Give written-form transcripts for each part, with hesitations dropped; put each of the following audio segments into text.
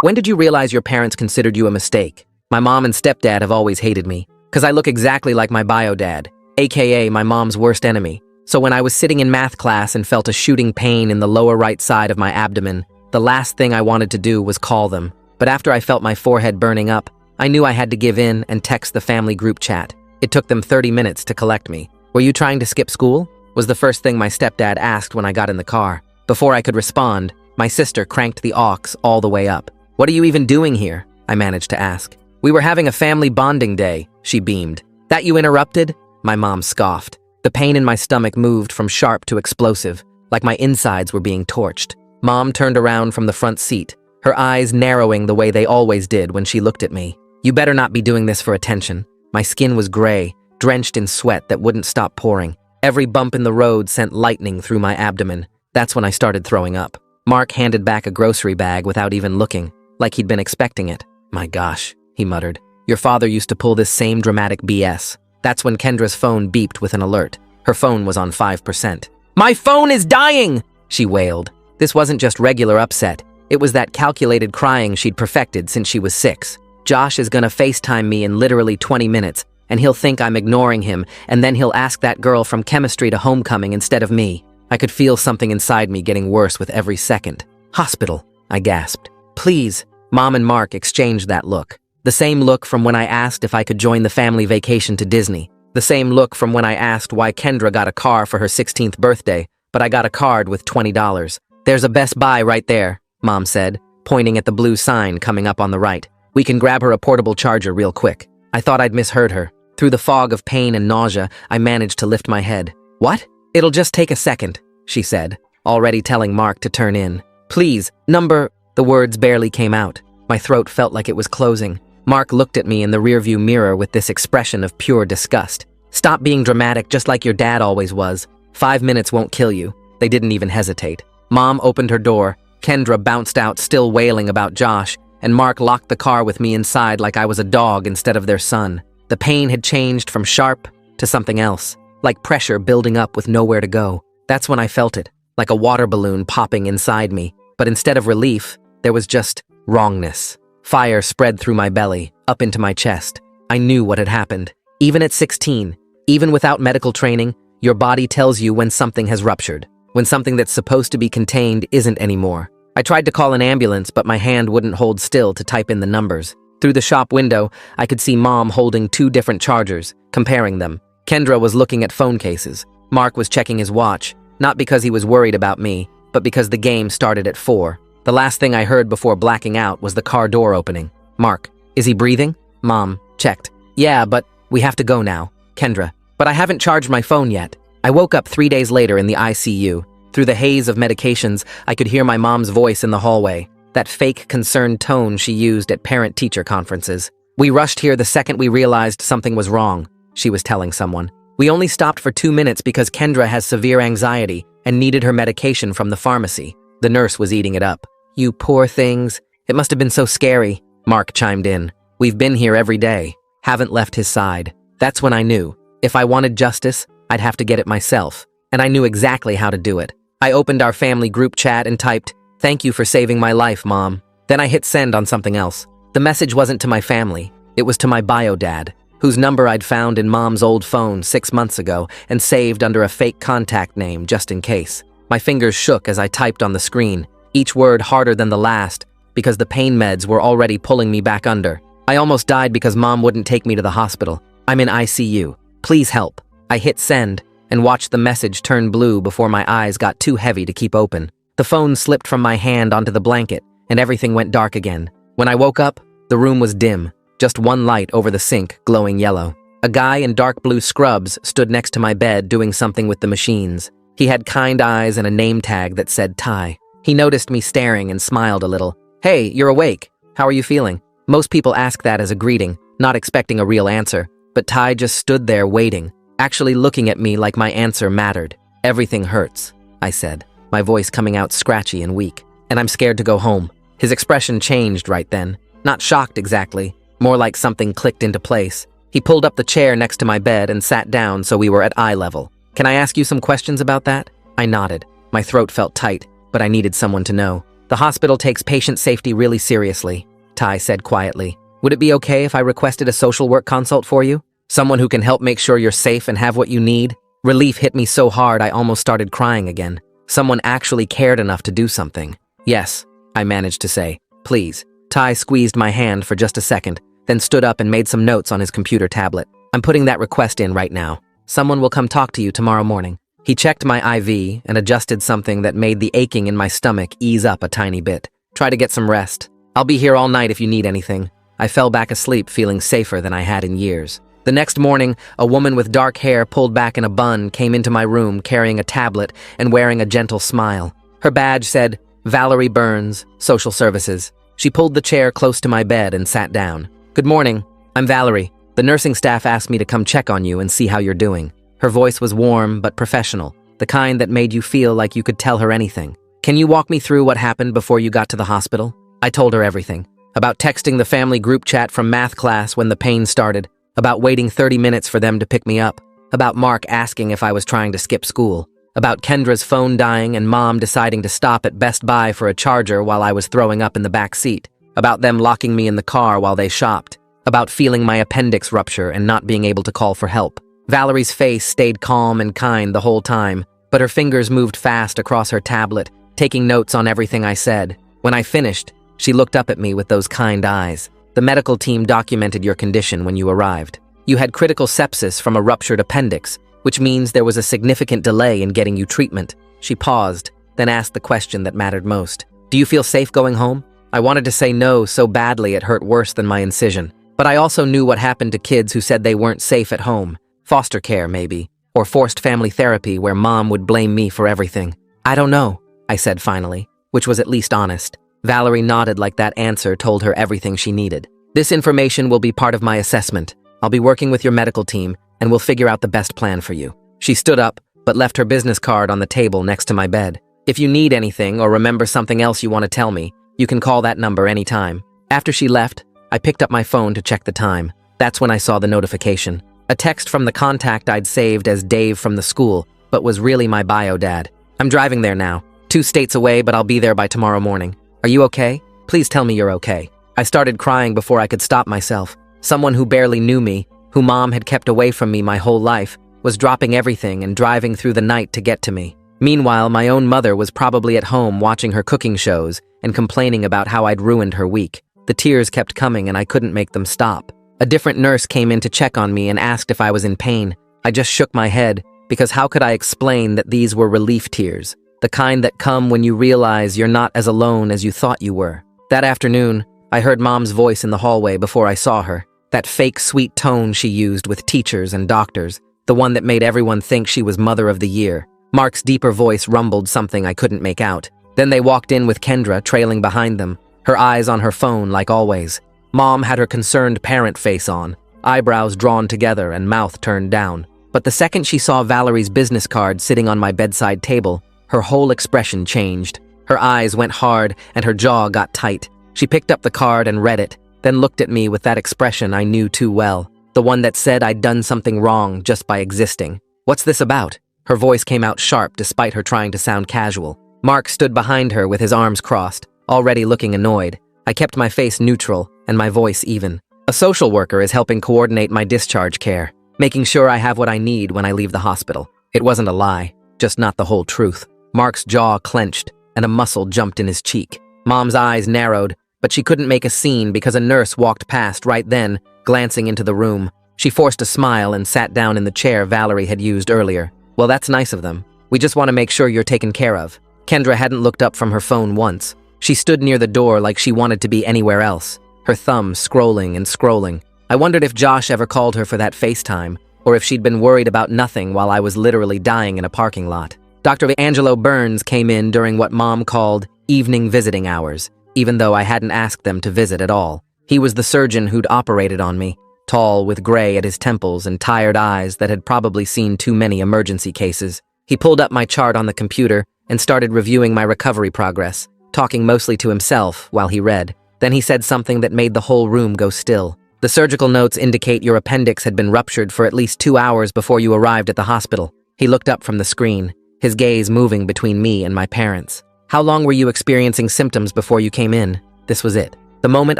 When did you realize your parents considered you a mistake? My mom and stepdad have always hated me, because I look exactly like my bio dad, aka my mom's worst enemy. So when I was sitting in math class and felt a shooting pain in the lower right side of my abdomen, the last thing I wanted to do was call them. But after I felt my forehead burning up, I knew I had to give in and text the family group chat. It took them 30 minutes to collect me. "Were you trying to skip school?" was the first thing my stepdad asked when I got in the car. Before I could respond, my sister cranked the aux all the way up. "What are you even doing here?" I managed to ask. "We were having a family bonding day," she beamed. "That you interrupted?" My mom scoffed. The pain in my stomach moved from sharp to explosive, like my insides were being torched. Mom turned around from the front seat, her eyes narrowing the way they always did when she looked at me. "You better not be doing this for attention." My skin was gray, drenched in sweat that wouldn't stop pouring. Every bump in the road sent lightning through my abdomen. That's when I started throwing up. Mark handed back a grocery bag without even looking, like he'd been expecting it. "My gosh," he muttered. "Your father used to pull this same dramatic BS." That's when Kendra's phone beeped with an alert. Her phone was on 5%. "My phone is dying!" she wailed. This wasn't just regular upset. It was that calculated crying she'd perfected since she was 6. "Josh is gonna FaceTime me in literally 20 minutes, and he'll think I'm ignoring him, and then he'll ask that girl from chemistry to homecoming instead of me." I could feel something inside me getting worse with every second. "Hospital," I gasped. "Please." Mom and Mark exchanged that look. The same look from when I asked if I could join the family vacation to Disney. The same look from when I asked why Kendra got a car for her 16th birthday, but I got a card with $20. "There's a Best Buy right there," Mom said, pointing at the blue sign coming up on the right. "We can grab her a portable charger real quick." I thought I'd misheard her. Through the fog of pain and nausea, I managed to lift my head. "What?" "It'll just take a second," she said, already telling Mark to turn in. "Please, number—" The words barely came out. My throat felt like it was closing. Mark looked at me in the rearview mirror with this expression of pure disgust. "Stop being dramatic just like your dad always was. 5 minutes won't kill you." They didn't even hesitate. Mom opened her door. Kendra bounced out, still wailing about Josh, and Mark locked the car with me inside like I was a dog instead of their son. The pain had changed from sharp to something else, like pressure building up with nowhere to go. That's when I felt it, like a water balloon popping inside me. But instead of relief, there was just wrongness. Fire spread through my belly, up into my chest. I knew what had happened. Even at 16, even without medical training, your body tells you when something has ruptured, when something that's supposed to be contained isn't anymore. I tried to call an ambulance, but my hand wouldn't hold still to type in the numbers. Through the shop window, I could see Mom holding 2 different chargers, comparing them. Kendra was looking at phone cases. Mark was checking his watch, not because he was worried about me, but because the game started at 4. The last thing I heard before blacking out was the car door opening. "Mark, is he breathing?" Mom checked. "Yeah, but we have to go now." Kendra, "But I haven't charged my phone yet." I woke up 3 days later in the ICU. Through the haze of medications, I could hear my mom's voice in the hallway, that fake concerned tone she used at parent-teacher conferences. "We rushed here the second we realized something was wrong," she was telling someone. "We only stopped for 2 minutes because Kendra has severe anxiety and needed her medication from the pharmacy." The nurse was eating it up. "You poor things. It must have been so scary," Mark chimed in. "We've been here every day." Haven't left his side. That's when I knew. If I wanted justice, I'd have to get it myself. And I knew exactly how to do it. I opened our family group chat and typed, "Thank you for saving my life, Mom." Then I hit send on something else. The message wasn't to my family. It was to my bio dad, whose number I'd found in Mom's old phone 6 months ago and saved under a fake contact name just in case. My fingers shook as I typed on the screen, each word harder than the last, because the pain meds were already pulling me back under. I almost died because Mom wouldn't take me to the hospital. "I'm in ICU. Please help." I hit send and watched the message turn blue before my eyes got too heavy to keep open. The phone slipped from my hand onto the blanket, and everything went dark again. When I woke up, the room was dim, just one light over the sink, glowing yellow. A guy in dark blue scrubs stood next to my bed doing something with the machines. He had kind eyes and a name tag that said Ty. He noticed me staring and smiled a little. "Hey, you're awake. How are you feeling?" Most people ask that as a greeting, not expecting a real answer, but Ty just stood there waiting, actually looking at me like my answer mattered. "Everything hurts," I said, my voice coming out scratchy and weak. "And I'm scared to go home." His expression changed right then. Not shocked exactly, more like something clicked into place. He pulled up the chair next to my bed and sat down so we were at eye level. "Can I ask you some questions about that?" I nodded. My throat felt tight, but I needed someone to know. The hospital takes patient safety really seriously, Ty said quietly. Would it be okay if I requested a social work consult for you? Someone who can help make sure you're safe and have what you need? Relief hit me so hard I almost started crying again. Someone actually cared enough to do something. Yes, I managed to say. Please. Ty squeezed my hand for just a second, then stood up and made some notes on his computer tablet. I'm putting that request in right now. Someone will come talk to you tomorrow morning. He checked my IV and adjusted something that made the aching in my stomach ease up a tiny bit. Try to get some rest. I'll be here all night if you need anything. I fell back asleep feeling safer than I had in years. The next morning, a woman with dark hair pulled back in a bun came into my room carrying a tablet and wearing a gentle smile. Her badge said, Valerie Burns, Social Services. She pulled the chair close to my bed and sat down. Good morning. I'm Valerie. The nursing staff asked me to come check on you and see how you're doing. Her voice was warm but professional, the kind that made you feel like you could tell her anything. Can you walk me through what happened before you got to the hospital? I told her everything. About texting the family group chat from math class when the pain started. About waiting 30 minutes for them to pick me up. About Mark asking if I was trying to skip school. About Kendra's phone dying and Mom deciding to stop at Best Buy for a charger while I was throwing up in the back seat. About them locking me in the car while they shopped. About feeling my appendix rupture and not being able to call for help. Valerie's face stayed calm and kind the whole time, but her fingers moved fast across her tablet, taking notes on everything I said. When I finished, she looked up at me with those kind eyes. The medical team documented your condition when you arrived. You had critical sepsis from a ruptured appendix, which means there was a significant delay in getting you treatment. She paused, then asked the question that mattered most. Do you feel safe going home? I wanted to say no so badly it hurt worse than my incision. But I also knew what happened to kids who said they weren't safe at home. Foster care, maybe. Or forced family therapy where Mom would blame me for everything. I don't know, I said finally, which was at least honest. Valerie nodded like that answer told her everything she needed. This information will be part of my assessment. I'll be working with your medical team, and we'll figure out the best plan for you. She stood up, but left her business card on the table next to my bed. If you need anything or remember something else you want to tell me, you can call that number anytime. After she left, I picked up my phone to check the time. That's when I saw the notification. A text from the contact I'd saved as Dave from the school, but was really my bio dad. I'm driving there now. 2 states away, but I'll be there by tomorrow morning. Are you okay? Please tell me you're okay. I started crying before I could stop myself. Someone who barely knew me, who Mom had kept away from me my whole life, was dropping everything and driving through the night to get to me. Meanwhile, my own mother was probably at home watching her cooking shows and complaining about how I'd ruined her week. The tears kept coming and I couldn't make them stop. A different nurse came in to check on me and asked if I was in pain. I just shook my head, because how could I explain that these were relief tears? The kind that come when you realize you're not as alone as you thought you were. That afternoon, I heard Mom's voice in the hallway before I saw her. That fake sweet tone she used with teachers and doctors, the one that made everyone think she was Mother of the Year. Mark's deeper voice rumbled something I couldn't make out. Then they walked in with Kendra trailing behind them, her eyes on her phone like always. Mom had her concerned parent face on, eyebrows drawn together and mouth turned down. But the second she saw Valerie's business card sitting on my bedside table, her whole expression changed. Her eyes went hard and her jaw got tight. She picked up the card and read it, then looked at me with that expression I knew too well, the one that said I'd done something wrong just by existing. What's this about? Her voice came out sharp despite her trying to sound casual. Mark stood behind her with his arms crossed, already looking annoyed. I kept my face neutral and my voice even. A social worker is helping coordinate my discharge care, making sure I have what I need when I leave the hospital. It wasn't a lie, just not the whole truth. Mark's jaw clenched and a muscle jumped in his cheek. Mom's eyes narrowed, but she couldn't make a scene because a nurse walked past right then, glancing into the room. She forced a smile and sat down in the chair Valerie had used earlier. Well, that's nice of them. We just want to make sure you're taken care of. Kendra hadn't looked up from her phone once. She stood near the door like she wanted to be anywhere else, her thumb scrolling and scrolling. I wondered if Josh ever called her for that FaceTime, or if she'd been worried about nothing while I was literally dying in a parking lot. Dr. Angelo Burns came in during what Mom called evening visiting hours, even though I hadn't asked them to visit at all. He was the surgeon who'd operated on me, tall with gray at his temples and tired eyes that had probably seen too many emergency cases. He pulled up my chart on the computer and started reviewing my recovery progress, talking mostly to himself while he read. Then he said something that made the whole room go still. The surgical notes indicate your appendix had been ruptured for at least 2 hours before you arrived at the hospital. He looked up from the screen, his gaze moving between me and my parents. How long were you experiencing symptoms before you came in? This was it. The moment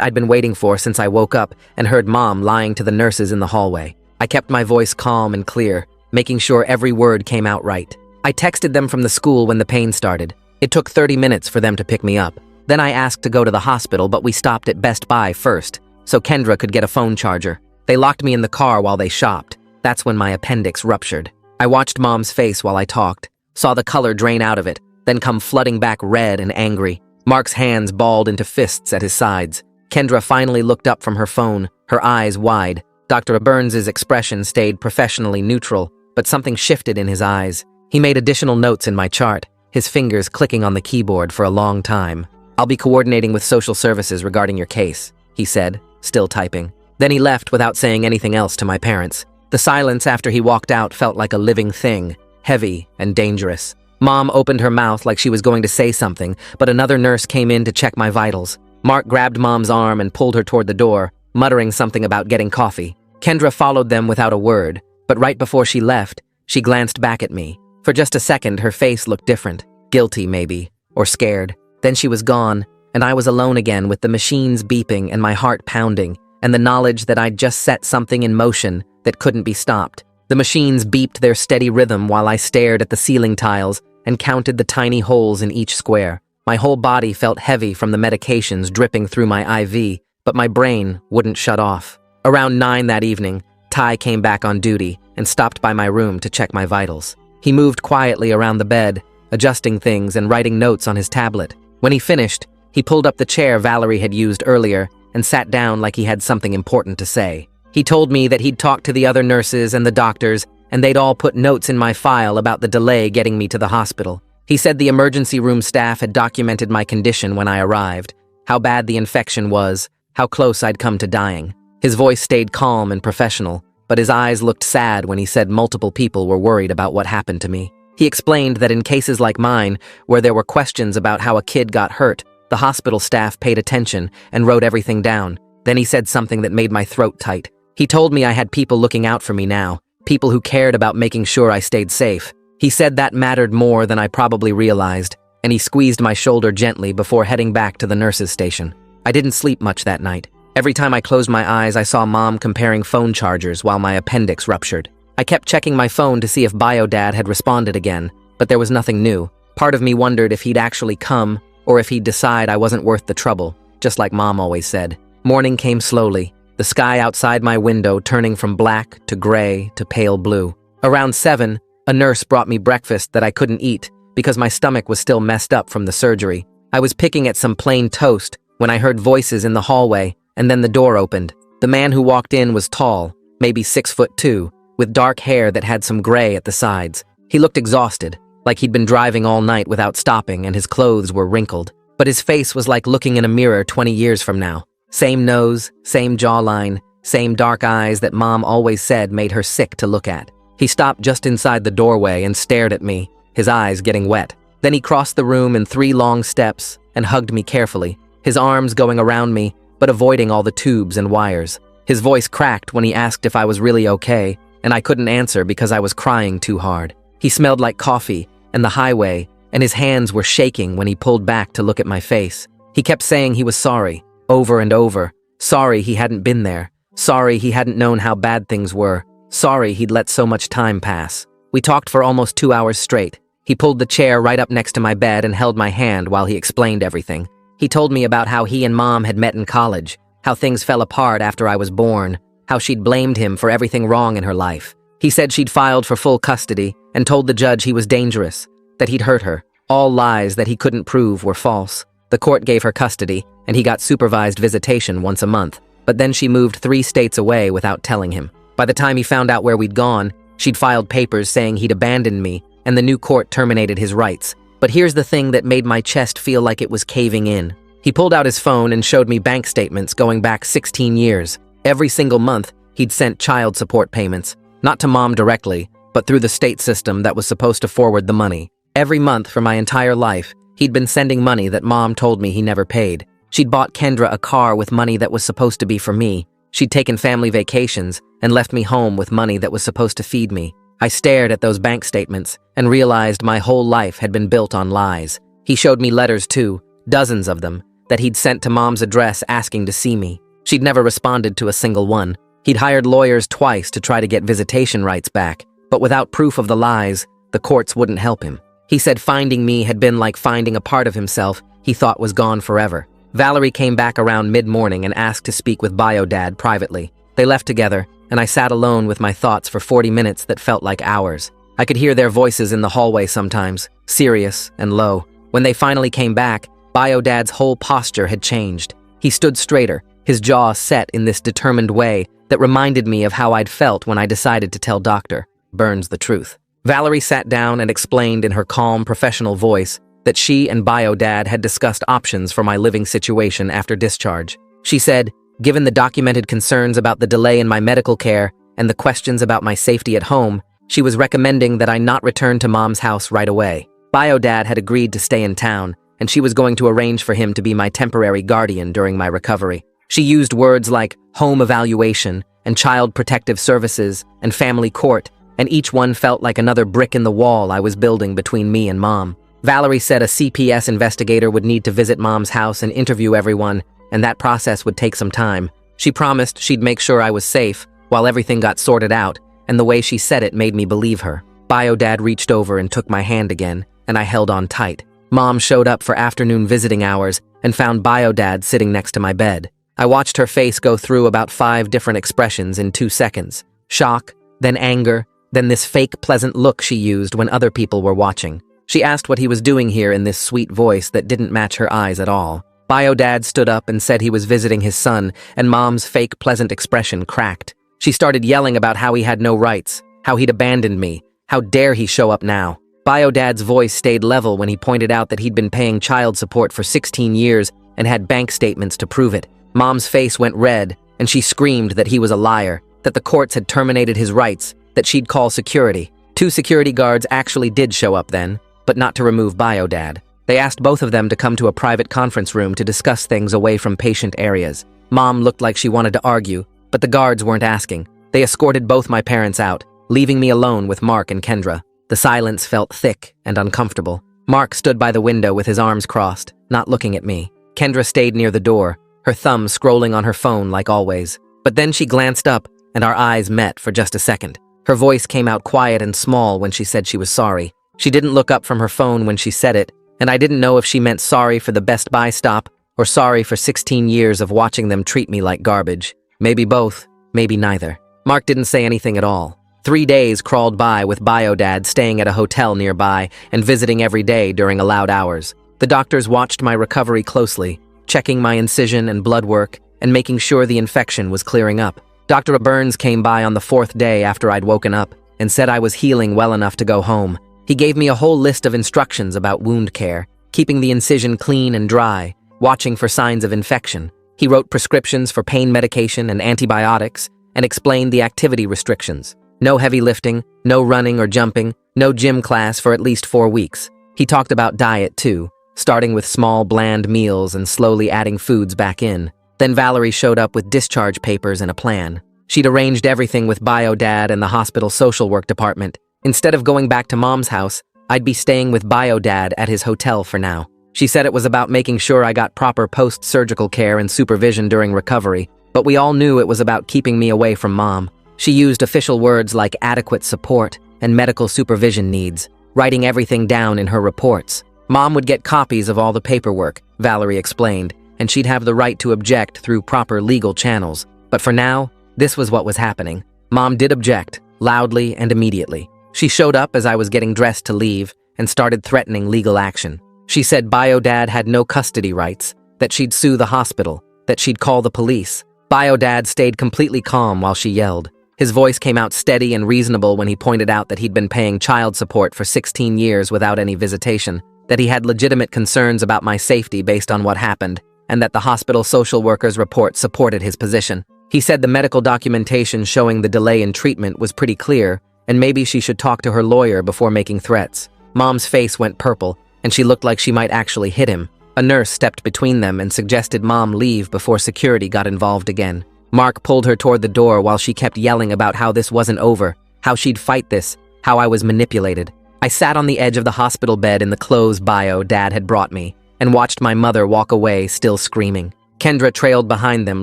I'd been waiting for since I woke up and heard Mom lying to the nurses in the hallway. I kept my voice calm and clear, making sure every word came out right. I texted them from the school when the pain started. It took 30 minutes for them to pick me up. Then I asked to go to the hospital, but we stopped at Best Buy first, so Kendra could get a phone charger. They locked me in the car while they shopped. That's when my appendix ruptured. I watched Mom's face while I talked, saw the color drain out of it, then come flooding back red and angry. Mark's hands balled into fists at his sides. Kendra finally looked up from her phone, her eyes wide. Dr. Burns's expression stayed professionally neutral, but something shifted in his eyes. He made additional notes in my chart, his fingers clicking on the keyboard for a long time. "I'll be coordinating with social services regarding your case," he said, still typing. Then he left without saying anything else to my parents. The silence after he walked out felt like a living thing, heavy and dangerous. Mom opened her mouth like she was going to say something, but another nurse came in to check my vitals. Mark grabbed Mom's arm and pulled her toward the door, muttering something about getting coffee. Kendra followed them without a word, but right before she left, she glanced back at me. For just a second, her face looked different. Guilty, maybe, or scared. Then she was gone, and I was alone again with the machines beeping and my heart pounding, and the knowledge that I'd just set something in motion that couldn't be stopped. The machines beeped their steady rhythm while I stared at the ceiling tiles and counted the tiny holes in each square. My whole body felt heavy from the medications dripping through my IV, but my brain wouldn't shut off. Around 9 that evening, Ty came back on duty and stopped by my room to check my vitals. He moved quietly around the bed, adjusting things and writing notes on his tablet. When he finished, he pulled up the chair Valerie had used earlier and sat down like he had something important to say. He told me that he'd talked to the other nurses and the doctors, and they'd all put notes in my file about the delay getting me to the hospital. He said the emergency room staff had documented my condition when I arrived, how bad the infection was, how close I'd come to dying. His voice stayed calm and professional, but his eyes looked sad when he said multiple people were worried about what happened to me. He explained that in cases like mine, where there were questions about how a kid got hurt, the hospital staff paid attention and wrote everything down. Then he said something that made my throat tight. He told me I had people looking out for me now, people who cared about making sure I stayed safe. He said that mattered more than I probably realized, and he squeezed my shoulder gently before heading back to the nurses' station. I didn't sleep much that night. Every time I closed my eyes, I saw Mom comparing phone chargers while my appendix ruptured. I kept checking my phone to see if Bio-Dad had responded again, but there was nothing new. Part of me wondered if he'd actually come, or if he'd decide I wasn't worth the trouble, just like Mom always said. Morning came slowly, the sky outside my window turning from black to gray to pale blue. Around 7, a nurse brought me breakfast that I couldn't eat because my stomach was still messed up from the surgery. I was picking at some plain toast when I heard voices in the hallway, and then the door opened. The man who walked in was tall, maybe 6'2", with dark hair that had some gray at the sides. He looked exhausted, like he'd been driving all night without stopping and his clothes were wrinkled. But his face was like looking in a mirror 20 years from now. Same nose, same jawline, same dark eyes that Mom always said made her sick to look at. He stopped just inside the doorway and stared at me, his eyes getting wet. Then he crossed the room in 3 long steps and hugged me carefully, his arms going around me, but avoiding all the tubes and wires. His voice cracked when he asked if I was really okay, and I couldn't answer because I was crying too hard. He smelled like coffee and the highway, and his hands were shaking when he pulled back to look at my face. He kept saying he was sorry, over and over. Sorry he hadn't been there. Sorry he hadn't known how bad things were. Sorry he'd let so much time pass. We talked for almost 2 hours straight. He pulled the chair right up next to my bed and held my hand while he explained everything. He told me about how he and Mom had met in college, how things fell apart after I was born, how she'd blamed him for everything wrong in her life. He said she'd filed for full custody and told the judge he was dangerous, that he'd hurt her. All lies that he couldn't prove were false. The court gave her custody, and he got supervised visitation once a month, but then she moved 3 states away without telling him. By the time he found out where we'd gone, she'd filed papers saying he'd abandoned me, and the new court terminated his rights. But here's the thing that made my chest feel like it was caving in. He pulled out his phone and showed me bank statements going back 16 years. Every single month, he'd sent child support payments, not to Mom directly, but through the state system that was supposed to forward the money. Every month for my entire life, he'd been sending money that Mom told me he never paid. She'd bought Kendra a car with money that was supposed to be for me. She'd taken family vacations and left me home with money that was supposed to feed me. I stared at those bank statements and realized my whole life had been built on lies. He showed me letters too, dozens of them, that he'd sent to Mom's address asking to see me. She'd never responded to a single one. He'd hired lawyers twice to try to get visitation rights back, but without proof of the lies, the courts wouldn't help him. He said finding me had been like finding a part of himself he thought was gone forever. Valerie came back around mid-morning and asked to speak with Bio-Dad privately. They left together, and I sat alone with my thoughts for 40 minutes that felt like hours. I could hear their voices in the hallway sometimes, serious and low. When they finally came back, Bio-Dad's whole posture had changed. He stood straighter, his jaw set in this determined way that reminded me of how I'd felt when I decided to tell Dr. Burns the truth. Valerie sat down and explained in her calm, professional voice that she and Bio-Dad had discussed options for my living situation after discharge. She said, given the documented concerns about the delay in my medical care and the questions about my safety at home, she was recommending that I not return to Mom's house right away. Bio-Dad had agreed to stay in town, and she was going to arrange for him to be my temporary guardian during my recovery. She used words like home evaluation and child protective services and family court, and each one felt like another brick in the wall I was building between me and Mom. Valerie said a CPS investigator would need to visit Mom's house and interview everyone, and that process would take some time. She promised she'd make sure I was safe while everything got sorted out, and the way she said it made me believe her. Bio-Dad reached over and took my hand again, and I held on tight. Mom showed up for afternoon visiting hours and found Bio-Dad sitting next to my bed. I watched her face go through about 5 different expressions in 2 seconds. Shock, then anger, then this fake pleasant look she used when other people were watching. She asked what he was doing here in this sweet voice that didn't match her eyes at all. Bio-Dad stood up and said he was visiting his son, and Mom's fake pleasant expression cracked. She started yelling about how he had no rights, how he'd abandoned me, how dare he show up now. Bio-Dad's voice stayed level when he pointed out that he'd been paying child support for 16 years and had bank statements to prove it. Mom's face went red, and she screamed that he was a liar, that the courts had terminated his rights, that she'd call security. 2 security guards actually did show up then, but not to remove Bio-Dad. They asked both of them to come to a private conference room to discuss things away from patient areas. Mom looked like she wanted to argue, but the guards weren't asking. They escorted both my parents out, leaving me alone with Mark and Kendra. The silence felt thick and uncomfortable. Mark stood by the window with his arms crossed, not looking at me. Kendra stayed near the door, her thumb scrolling on her phone like always. But then she glanced up, and our eyes met for just a second. Her voice came out quiet and small when she said she was sorry. She didn't look up from her phone when she said it, and I didn't know if she meant sorry for the Best Buy stop or sorry for 16 years of watching them treat me like garbage. Maybe both, maybe neither. Mark didn't say anything at all. 3 days crawled by with Bio-Dad staying at a hotel nearby and visiting every day during allowed hours. The doctors watched my recovery closely, checking my incision and blood work and making sure the infection was clearing up. Dr. Burns came by on the 4th day after I'd woken up and said I was healing well enough to go home. He gave me a whole list of instructions about wound care, keeping the incision clean and dry, watching for signs of infection. He wrote prescriptions for pain medication and antibiotics and explained the activity restrictions. No heavy lifting, no running or jumping, no gym class for at least 4 weeks. He talked about diet too, starting with small, bland meals and slowly adding foods back in. Then Valerie showed up with discharge papers and a plan. She'd arranged everything with Bio-Dad and the hospital social work department. Instead of going back to Mom's house, I'd be staying with Bio-Dad at his hotel for now. She said it was about making sure I got proper post-surgical care and supervision during recovery, but we all knew it was about keeping me away from Mom. She used official words like adequate support and medical supervision needs, writing everything down in her reports. Mom would get copies of all the paperwork, Valerie explained, and she'd have the right to object through proper legal channels. But for now, this was what was happening. Mom did object, loudly and immediately. She showed up as I was getting dressed to leave and started threatening legal action. She said Bio-Dad had no custody rights, that she'd sue the hospital, that she'd call the police. Bio-Dad stayed completely calm while she yelled. His voice came out steady and reasonable when he pointed out that he'd been paying child support for 16 years without any visitation, that he had legitimate concerns about my safety based on what happened, and that the hospital social worker's report supported his position. He said the medical documentation showing the delay in treatment was pretty clear, and maybe she should talk to her lawyer before making threats. Mom's face went purple, and she looked like she might actually hit him. A nurse stepped between them and suggested Mom leave before security got involved again. Mark pulled her toward the door while she kept yelling about how this wasn't over, how she'd fight this, how I was manipulated. I sat on the edge of the hospital bed in the clothes bio Dad had brought me and watched my mother walk away, still screaming. Kendra trailed behind them,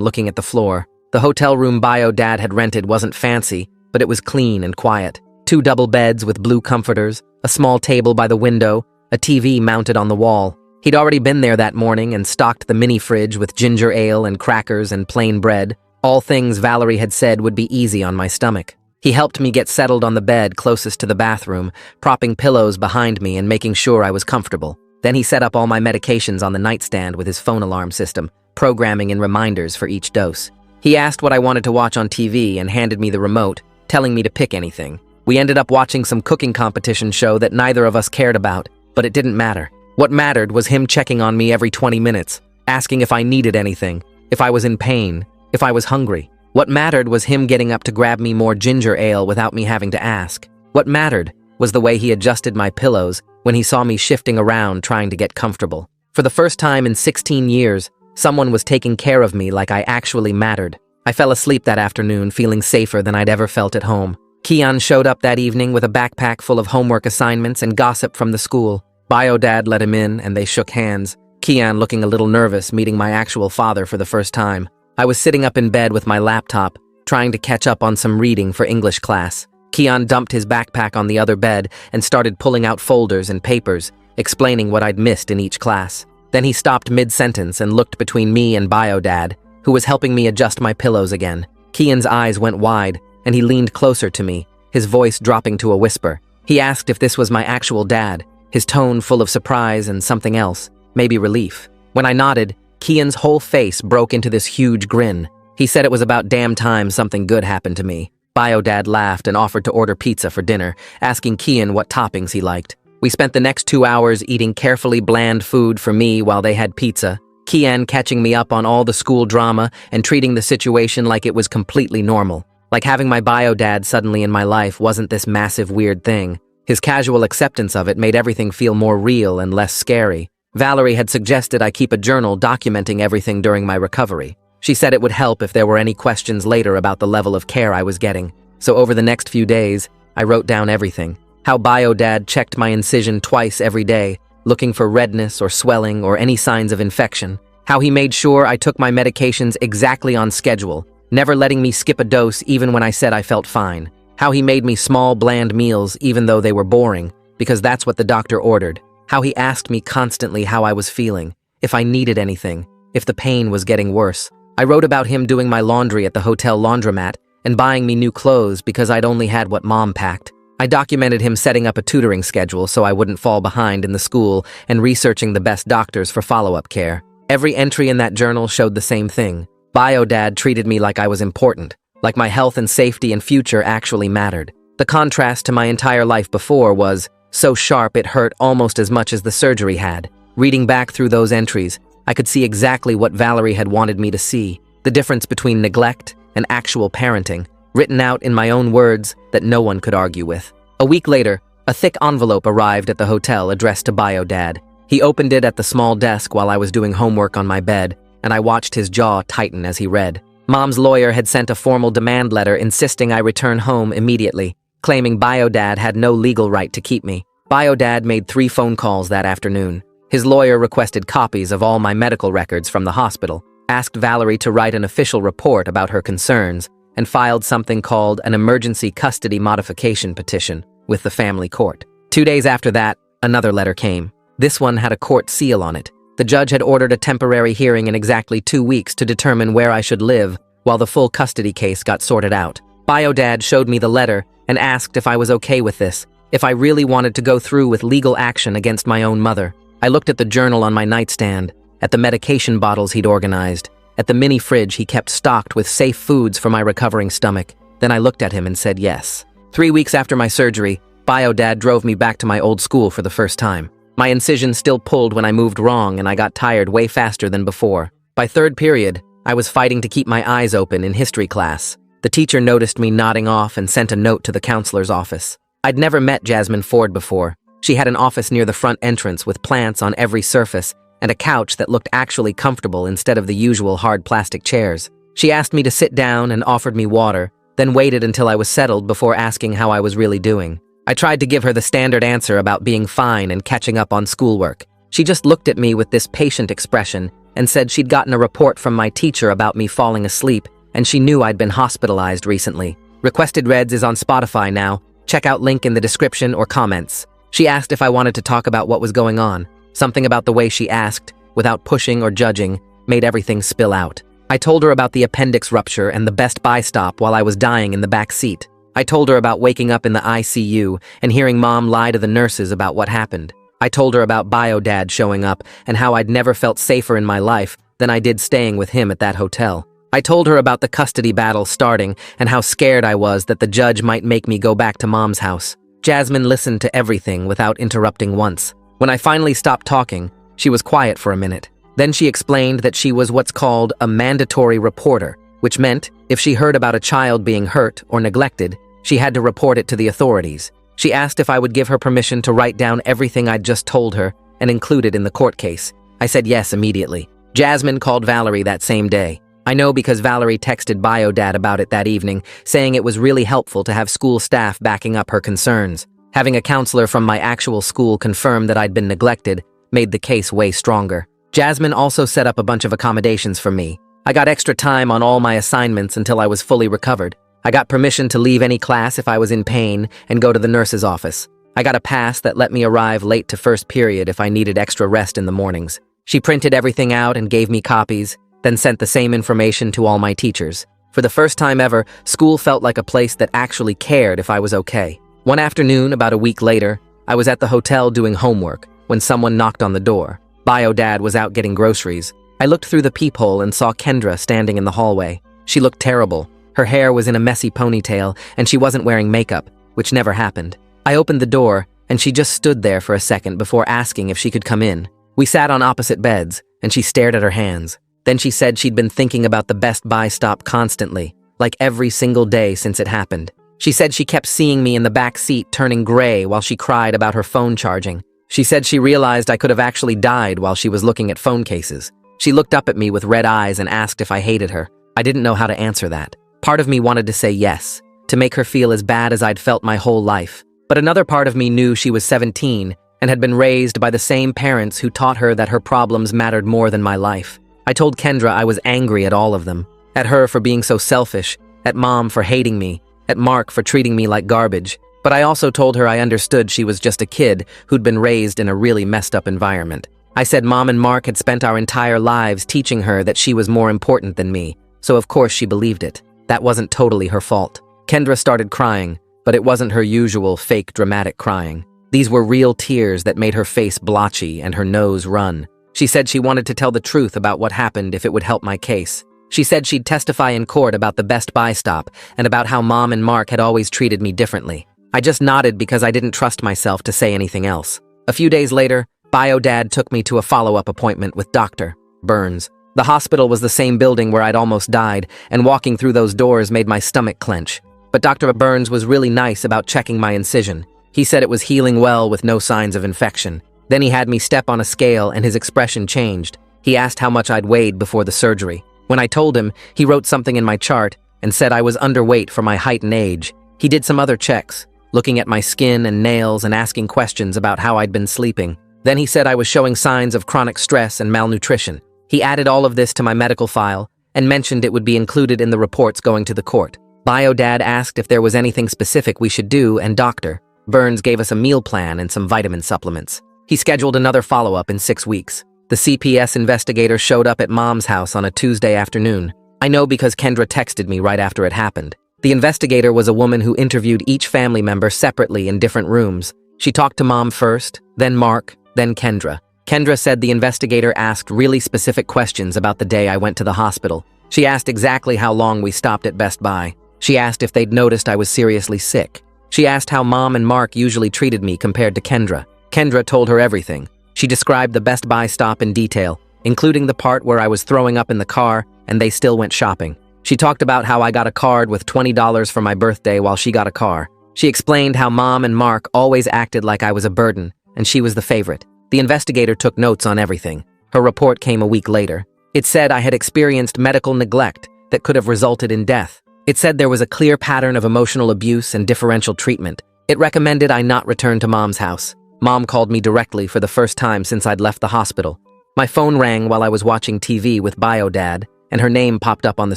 looking at the floor. The hotel room bio Dad had rented wasn't fancy, but it was clean and quiet. 2 double beds with blue comforters, a small table by the window, a TV mounted on the wall. He'd already been there that morning and stocked the mini fridge with ginger ale and crackers and plain bread, all things Valerie had said would be easy on my stomach. He helped me get settled on the bed closest to the bathroom, propping pillows behind me and making sure I was comfortable. Then he set up all my medications on the nightstand with his phone alarm system, programming in reminders for each dose. He asked what I wanted to watch on TV and handed me the remote, telling me to pick anything. We ended up watching some cooking competition show that neither of us cared about, but it didn't matter. What mattered was him checking on me every 20 minutes, asking if I needed anything, if I was in pain, if I was hungry. What mattered was him getting up to grab me more ginger ale without me having to ask. What mattered was the way he adjusted my pillows when he saw me shifting around trying to get comfortable. For the first time in 16 years, someone was taking care of me like I actually mattered. I fell asleep that afternoon feeling safer than I'd ever felt at home. Kian showed up that evening with a backpack full of homework assignments and gossip from the school. Bio Dad let him in and they shook hands, Kian looking a little nervous meeting my actual father for the first time. I was sitting up in bed with my laptop, trying to catch up on some reading for English class. Kian dumped his backpack on the other bed and started pulling out folders and papers, explaining what I'd missed in each class. Then he stopped mid-sentence and looked between me and Bio Dad, who was helping me adjust my pillows again. Kian's eyes went wide, and he leaned closer to me, his voice dropping to a whisper. He asked if this was my actual dad, his tone full of surprise and something else, maybe relief. When I nodded, Kian's whole face broke into this huge grin. He said it was about damn time something good happened to me. Bio Dad laughed and offered to order pizza for dinner, asking Kian what toppings he liked. We spent the next 2 hours eating carefully bland food for me while they had pizza, Kian catching me up on all the school drama and treating the situation like it was completely normal. Like having my bio dad suddenly in my life wasn't this massive weird thing. His casual acceptance of it made everything feel more real and less scary. Valerie had suggested I keep a journal documenting everything during my recovery. She said it would help if there were any questions later about the level of care I was getting. So over the next few days, I wrote down everything. How bio dad checked my incision twice every day, looking for redness or swelling or any signs of infection. How he made sure I took my medications exactly on schedule, never letting me skip a dose even when I said I felt fine. How he made me small, bland meals even though they were boring, because that's what the doctor ordered. How he asked me constantly how I was feeling, if I needed anything, if the pain was getting worse. I wrote about him doing my laundry at the hotel laundromat and buying me new clothes because I'd only had what Mom packed. I documented him setting up a tutoring schedule so I wouldn't fall behind in the school and researching the best doctors for follow-up care. Every entry in that journal showed the same thing. Bio Dad treated me like I was important, like my health and safety and future actually mattered. The contrast to my entire life before was so sharp it hurt almost as much as the surgery had. Reading back through those entries, I could see exactly what Valerie had wanted me to see, the difference between neglect and actual parenting, written out in my own words that no one could argue with. A week later, a thick envelope arrived at the hotel addressed to Bio Dad. He opened it at the small desk while I was doing homework on my bed, and I watched his jaw tighten as he read. Mom's lawyer had sent a formal demand letter insisting I return home immediately, claiming Bio Dad had no legal right to keep me. Bio Dad made 3 phone calls that afternoon. His lawyer requested copies of all my medical records from the hospital, asked Valerie to write an official report about her concerns, and filed something called an emergency custody modification petition with the family court. 2 days after that, another letter came. This one had a court seal on it. The judge had ordered a temporary hearing in exactly 2 weeks to determine where I should live while the full custody case got sorted out. Bio Dad showed me the letter and asked if I was okay with this, if I really wanted to go through with legal action against my own mother. I looked at the journal on my nightstand, at the medication bottles he'd organized, at the mini fridge he kept stocked with safe foods for my recovering stomach. Then I looked at him and said yes. 3 weeks after my surgery, Bio Dad drove me back to my old school for the first time. My incision still pulled when I moved wrong and I got tired way faster than before. By 3rd period, I was fighting to keep my eyes open in history class. The teacher noticed me nodding off and sent a note to the counselor's office. I'd never met Jasmine Ford before. She had an office near the front entrance with plants on every surface and a couch that looked actually comfortable instead of the usual hard plastic chairs. She asked me to sit down and offered me water, then waited until I was settled before asking how I was really doing. I tried to give her the standard answer about being fine and catching up on schoolwork. She just looked at me with this patient expression and said she'd gotten a report from my teacher about me falling asleep, and she knew I'd been hospitalized recently. Requested Reds is on Spotify now. Check out link in the description or comments. She asked if I wanted to talk about what was going on. Something about the way she asked, without pushing or judging, made everything spill out. I told her about the appendix rupture and the Best Buy stop while I was dying in the back seat. I told her about waking up in the ICU and hearing Mom lie to the nurses about what happened. I told her about Bio-Dad showing up and how I'd never felt safer in my life than I did staying with him at that hotel. I told her about the custody battle starting and how scared I was that the judge might make me go back to Mom's house. Jasmine listened to everything without interrupting once. When I finally stopped talking, she was quiet for a minute. Then she explained that she was what's called a mandatory reporter, which meant if she heard about a child being hurt or neglected, she had to report it to the authorities. She asked if I would give her permission to write down everything I'd just told her and include it in the court case. I said yes immediately. Jasmine called Valerie that same day. I know because Valerie texted Bio-Dad about it that evening, saying it was really helpful to have school staff backing up her concerns. Having a counselor from my actual school confirm that I'd been neglected made the case way stronger. Jasmine also set up a bunch of accommodations for me. I got extra time on all my assignments until I was fully recovered. I got permission to leave any class if I was in pain and go to the nurse's office. I got a pass that let me arrive late to first period if I needed extra rest in the mornings. She printed everything out and gave me copies, then sent the same information to all my teachers. For the first time ever, school felt like a place that actually cared if I was okay. One afternoon, about a week later, I was at the hotel doing homework when someone knocked on the door. Bio-Dad was out getting groceries. I looked through the peephole and saw Kendra standing in the hallway. She looked terrible. Her hair was in a messy ponytail, and she wasn't wearing makeup, which never happened. I opened the door, and she just stood there for a second before asking if she could come in. We sat on opposite beds, and she stared at her hands. Then she said she'd been thinking about the Best Buy stop constantly, like every single day since it happened. She said she kept seeing me in the back seat turning gray while she cried about her phone charging. She said she realized I could have actually died while she was looking at phone cases. She looked up at me with red eyes and asked if I hated her. I didn't know how to answer that. Part of me wanted to say yes, to make her feel as bad as I'd felt my whole life. But another part of me knew she was 17 and had been raised by the same parents who taught her that her problems mattered more than my life. I told Kendra I was angry at all of them. At her for being so selfish, at Mom for hating me, at Mark for treating me like garbage. But I also told her I understood she was just a kid who'd been raised in a really messed up environment. I said Mom and Mark had spent our entire lives teaching her that she was more important than me, so of course she believed it. That wasn't totally her fault. Kendra started crying, but it wasn't her usual fake dramatic crying. These were real tears that made her face blotchy and her nose run. She said she wanted to tell the truth about what happened if it would help my case. She said she'd testify in court about the Best Buy stop and about how Mom and Mark had always treated me differently. I just nodded because I didn't trust myself to say anything else. A few days later, Bio-Dad took me to a follow-up appointment with Dr. Burns. The hospital was the same building where I'd almost died, and walking through those doors made my stomach clench. But Dr. Burns was really nice about checking my incision. He said it was healing well with no signs of infection. Then he had me step on a scale and his expression changed. He asked how much I'd weighed before the surgery. When I told him, he wrote something in my chart and said I was underweight for my height and age. He did some other checks, looking at my skin and nails and asking questions about how I'd been sleeping. Then he said I was showing signs of chronic stress and malnutrition. He added all of this to my medical file and mentioned it would be included in the reports going to the court. Bio-Dad asked if there was anything specific we should do, and Dr. Burns gave us a meal plan and some vitamin supplements. He scheduled another follow-up in 6 weeks. The CPS investigator showed up at Mom's house on a Tuesday afternoon. I know because Kendra texted me right after it happened. The investigator was a woman who interviewed each family member separately in different rooms. She talked to Mom first, then Mark, then Kendra. Kendra said the investigator asked really specific questions about the day I went to the hospital. She asked exactly how long we stopped at Best Buy. She asked if they'd noticed I was seriously sick. She asked how Mom and Mark usually treated me compared to Kendra. Kendra told her everything. She described the Best Buy stop in detail, including the part where I was throwing up in the car and they still went shopping. She talked about how I got a card with $20 for my birthday while she got a car. She explained how Mom and Mark always acted like I was a burden, and she was the favorite. The investigator took notes on everything. Her report came a week later. It said I had experienced medical neglect that could have resulted in death. It said there was a clear pattern of emotional abuse and differential treatment. It recommended I not return to Mom's house. Mom called me directly for the first time since I'd left the hospital. My phone rang while I was watching TV with BioDad, and her name popped up on the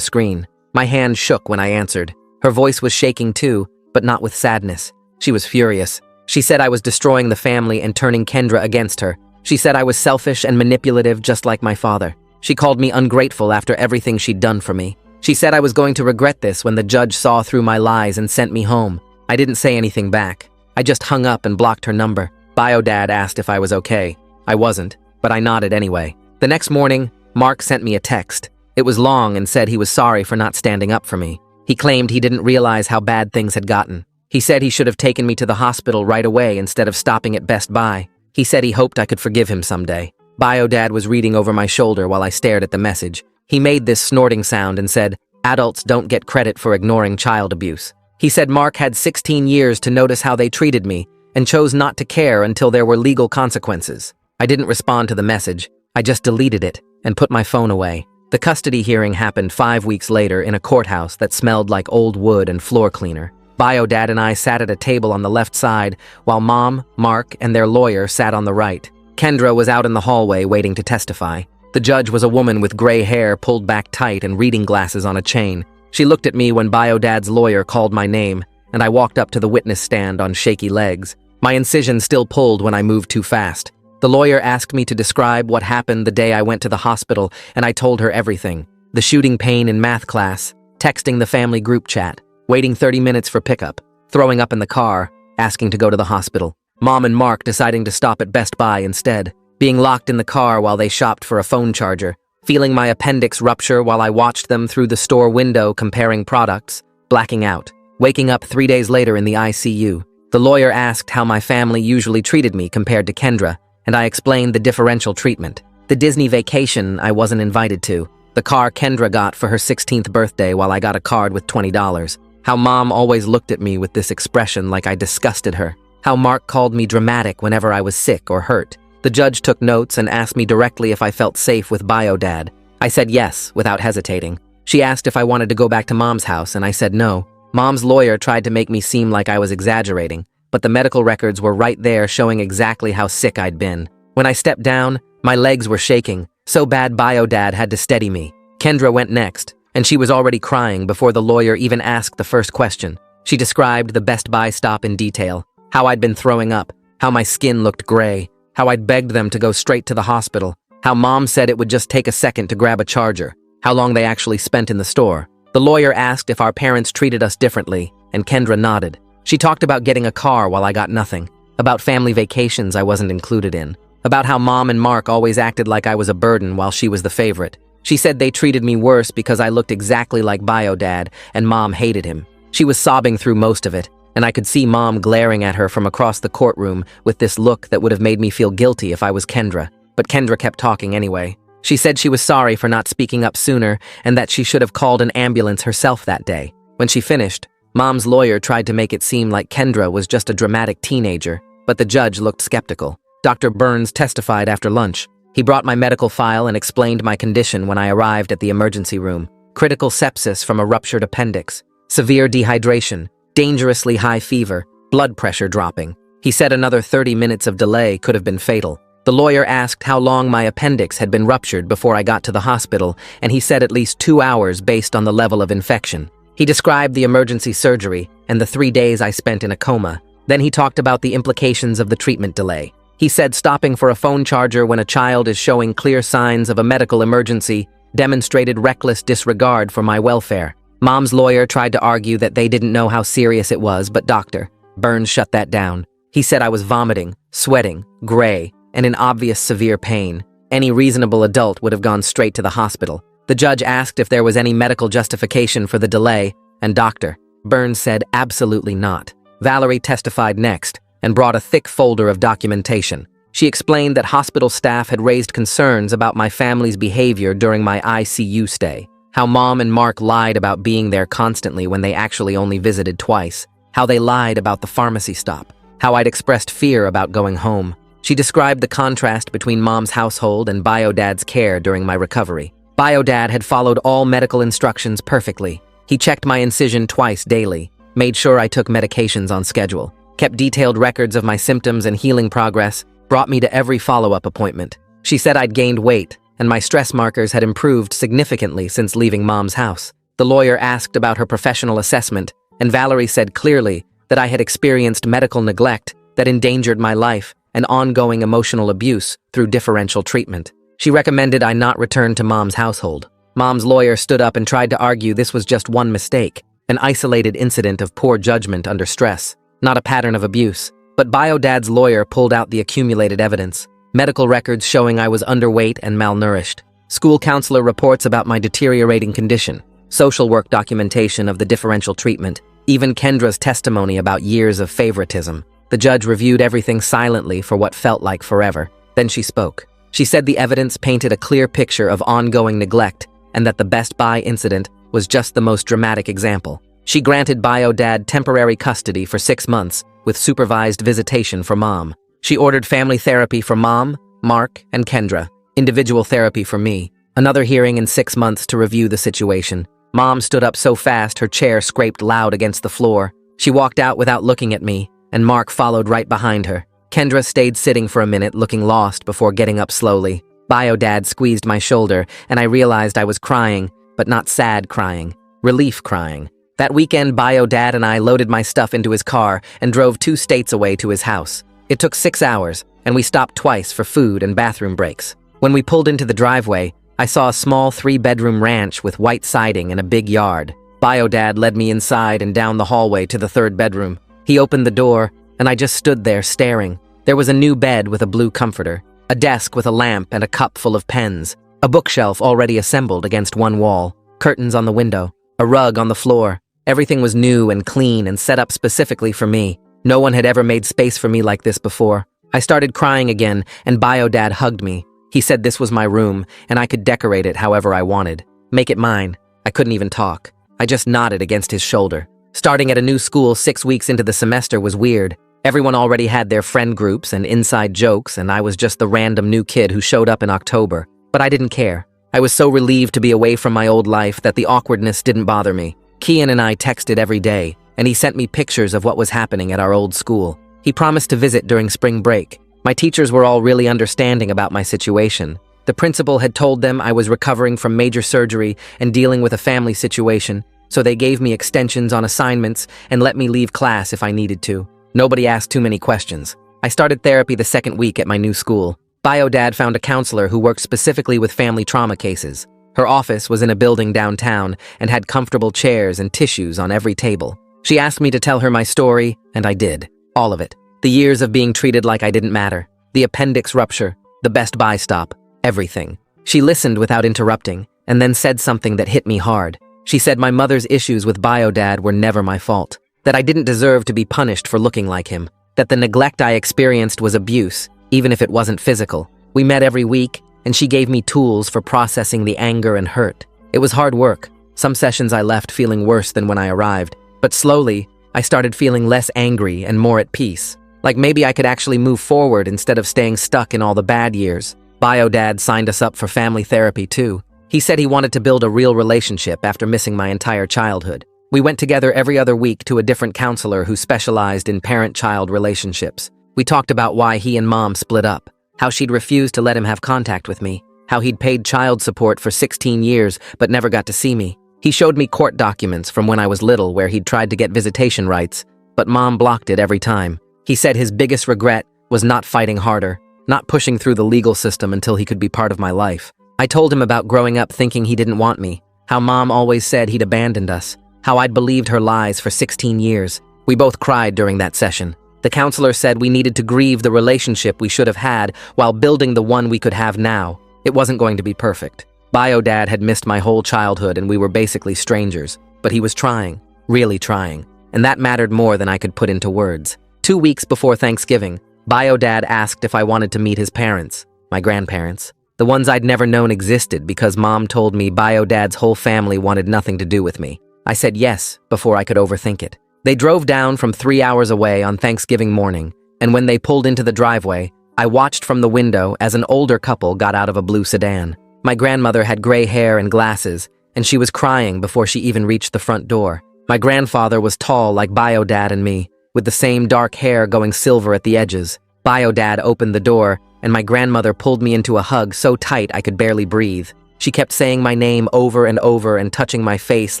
screen. My hand shook when I answered. Her voice was shaking too, but not with sadness. She was furious. She said I was destroying the family and turning Kendra against her. She said I was selfish and manipulative just like my father. She called me ungrateful after everything she'd done for me. She said I was going to regret this when the judge saw through my lies and sent me home. I didn't say anything back. I just hung up and blocked her number. BioDad asked if I was okay. I wasn't, but I nodded anyway. The next morning, Mark sent me a text. It was long and said he was sorry for not standing up for me. He claimed he didn't realize how bad things had gotten. He said he should have taken me to the hospital right away instead of stopping at Best Buy. He said he hoped I could forgive him someday. BioDad was reading over my shoulder while I stared at the message. He made this snorting sound and said, "Adults don't get credit for ignoring child abuse." He said Mark had 16 years to notice how they treated me and chose not to care until there were legal consequences. I didn't respond to the message. I just deleted it and put my phone away. The custody hearing happened 5 weeks later in a courthouse that smelled like old wood and floor cleaner. BioDad and I sat at a table on the left side, while Mom, Mark, and their lawyer sat on the right. Kendra was out in the hallway waiting to testify. The judge was a woman with gray hair pulled back tight and reading glasses on a chain. She looked at me when BioDad's lawyer called my name, and I walked up to the witness stand on shaky legs. My incision still pulled when I moved too fast. The lawyer asked me to describe what happened the day I went to the hospital, and I told her everything. The shooting pain in math class, texting the family group chat, waiting 30 minutes for pickup, throwing up in the car, asking to go to the hospital. Mom and Mark deciding to stop at Best Buy instead, being locked in the car while they shopped for a phone charger, feeling my appendix rupture while I watched them through the store window comparing products, blacking out, waking up 3 days later in the ICU. The lawyer asked how my family usually treated me compared to Kendra, and I explained the differential treatment. The Disney vacation I wasn't invited to, the car Kendra got for her 16th birthday while I got a card with $20, how Mom always looked at me with this expression like I disgusted her, how Mark called me dramatic whenever I was sick or hurt. The judge took notes and asked me directly if I felt safe with BioDad. I said yes, without hesitating. She asked if I wanted to go back to Mom's house, and I said no. Mom's lawyer tried to make me seem like I was exaggerating, but the medical records were right there showing exactly how sick I'd been. When I stepped down, my legs were shaking, so bad BioDad had to steady me. Kendra went next, and she was already crying before the lawyer even asked the first question. She described the Best Buy stop in detail, how I'd been throwing up, how my skin looked gray, how I'd begged them to go straight to the hospital, how Mom said it would just take a second to grab a charger, how long they actually spent in the store. The lawyer asked if our parents treated us differently, and Kendra nodded. She talked about getting a car while I got nothing, about family vacations I wasn't included in, about how Mom and Mark always acted like I was a burden while she was the favorite. She said they treated me worse because I looked exactly like BioDad and Mom hated him. She was sobbing through most of it, and I could see Mom glaring at her from across the courtroom with this look that would have made me feel guilty if I was Kendra. But Kendra kept talking anyway. She said she was sorry for not speaking up sooner and that she should have called an ambulance herself that day. When she finished, Mom's lawyer tried to make it seem like Kendra was just a dramatic teenager, but the judge looked skeptical. Dr. Burns testified after lunch. He brought my medical file and explained my condition when I arrived at the emergency room. Critical sepsis from a ruptured appendix, severe dehydration, dangerously high fever, blood pressure dropping. He said another 30 minutes of delay could have been fatal. The lawyer asked how long my appendix had been ruptured before I got to the hospital, and he said at least 2 hours based on the level of infection. He described the emergency surgery and the 3 days I spent in a coma. Then he talked about the implications of the treatment delay. He said stopping for a phone charger when a child is showing clear signs of a medical emergency demonstrated reckless disregard for my welfare. Mom's lawyer tried to argue that they didn't know how serious it was, but Dr. Burns shut that down. He said I was vomiting, sweating, gray, and in obvious severe pain. Any reasonable adult would have gone straight to the hospital. The judge asked if there was any medical justification for the delay, and Dr. Burns said absolutely not. Valerie testified next and brought a thick folder of documentation. She explained that hospital staff had raised concerns about my family's behavior during my ICU stay, how Mom and Mark lied about being there constantly when they actually only visited twice, how they lied about the pharmacy stop, how I'd expressed fear about going home. She described the contrast between Mom's household and BioDad's care during my recovery. BioDad had followed all medical instructions perfectly. He checked my incision twice daily, made sure I took medications on schedule. kept detailed records of my symptoms and healing progress, brought me to every follow-up appointment. She said I'd gained weight, and my stress markers had improved significantly since leaving Mom's house. The lawyer asked about her professional assessment, and Valerie said clearly that I had experienced medical neglect that endangered my life and ongoing emotional abuse through differential treatment. She recommended I not return to Mom's household. Mom's lawyer stood up and tried to argue this was just one mistake, an isolated incident of poor judgment under stress, not a pattern of abuse. But Biodad's lawyer pulled out the accumulated evidence, medical records showing I was underweight and malnourished, school counselor reports about my deteriorating condition, social work documentation of the differential treatment, even Kendra's testimony about years of favoritism. The judge reviewed everything silently for what felt like forever. Then she spoke. She said the evidence painted a clear picture of ongoing neglect and that the Best Buy incident was just the most dramatic example. She granted Biodad temporary custody for 6 months with supervised visitation for Mom. She ordered family therapy for Mom, Mark, and Kendra, individual therapy for me, another hearing in 6 months to review the situation. Mom stood up so fast her chair scraped loud against the floor. She walked out without looking at me, and Mark followed right behind her. Kendra stayed sitting for a minute, looking lost before getting up slowly. Biodad squeezed my shoulder, and I realized I was crying, but not sad crying, relief crying. That weekend, Biodad and I loaded my stuff into his car and drove 2 states away to his house. It took 6 hours, and we stopped twice for food and bathroom breaks. When we pulled into the driveway, I saw a small 3-bedroom ranch with white siding and a big yard. Biodad led me inside and down the hallway to the 3rd bedroom. He opened the door, and I just stood there staring. There was a new bed with a blue comforter, a desk with a lamp and a cup full of pens, a bookshelf already assembled against one wall, curtains on the window, a rug on the floor. Everything was new and clean and set up specifically for me. No one had ever made space for me like this before. I started crying again, and Biodad hugged me. He said this was my room, and I could decorate it however I wanted. Make it mine. I couldn't even talk. I just nodded against his shoulder. Starting at a new school 6 weeks into the semester was weird. Everyone already had their friend groups and inside jokes, and I was just the random new kid who showed up in October. But I didn't care. I was so relieved to be away from my old life that the awkwardness didn't bother me. Kian and I texted every day, and he sent me pictures of what was happening at our old school. He promised to visit during spring break. My teachers were all really understanding about my situation. The principal had told them I was recovering from major surgery and dealing with a family situation, so they gave me extensions on assignments and let me leave class if I needed to. Nobody asked too many questions. I started therapy the 2nd week at my new school. Biodad found a counselor who worked specifically with family trauma cases. Her office was in a building downtown and had comfortable chairs and tissues on every table. She asked me to tell her my story, and I did. All of it. The years of being treated like I didn't matter. The appendix rupture. The Best Buy stop. Everything. She listened without interrupting, and then said something that hit me hard. She said my mother's issues with Biodad were never my fault. That I didn't deserve to be punished for looking like him. That the neglect I experienced was abuse, even if it wasn't physical. We met every week, and she gave me tools for processing the anger and hurt. It was hard work. Some sessions I left feeling worse than when I arrived. But slowly, I started feeling less angry and more at peace. Like maybe I could actually move forward instead of staying stuck in all the bad years. Biodad signed us up for family therapy too. He said he wanted to build a real relationship after missing my entire childhood. We went together every other week to a different counselor who specialized in parent-child relationships. We talked about why he and Mom split up, how she'd refused to let him have contact with me, how he'd paid child support for 16 years but never got to see me. He showed me court documents from when I was little where he'd tried to get visitation rights, but Mom blocked it every time. He said his biggest regret was not fighting harder, not pushing through the legal system until he could be part of my life. I told him about growing up thinking he didn't want me, how Mom always said he'd abandoned us, how I'd believed her lies for 16 years. We both cried during that session. The counselor said we needed to grieve the relationship we should have had while building the one we could have now. It wasn't going to be perfect. Biodad had missed my whole childhood and we were basically strangers, but he was trying, really trying, and that mattered more than I could put into words. 2 weeks before Thanksgiving, Biodad asked if I wanted to meet his parents, my grandparents, the ones I'd never known existed because Mom told me Biodad's whole family wanted nothing to do with me. I said yes before I could overthink it. They drove down from 3 hours away on Thanksgiving morning, and when they pulled into the driveway, I watched from the window as an older couple got out of a blue sedan. My grandmother had gray hair and glasses, and she was crying before she even reached the front door. My grandfather was tall like Biodad and me, with the same dark hair going silver at the edges. Bio-Dad opened the door, and my grandmother pulled me into a hug so tight I could barely breathe. She kept saying my name over and over and touching my face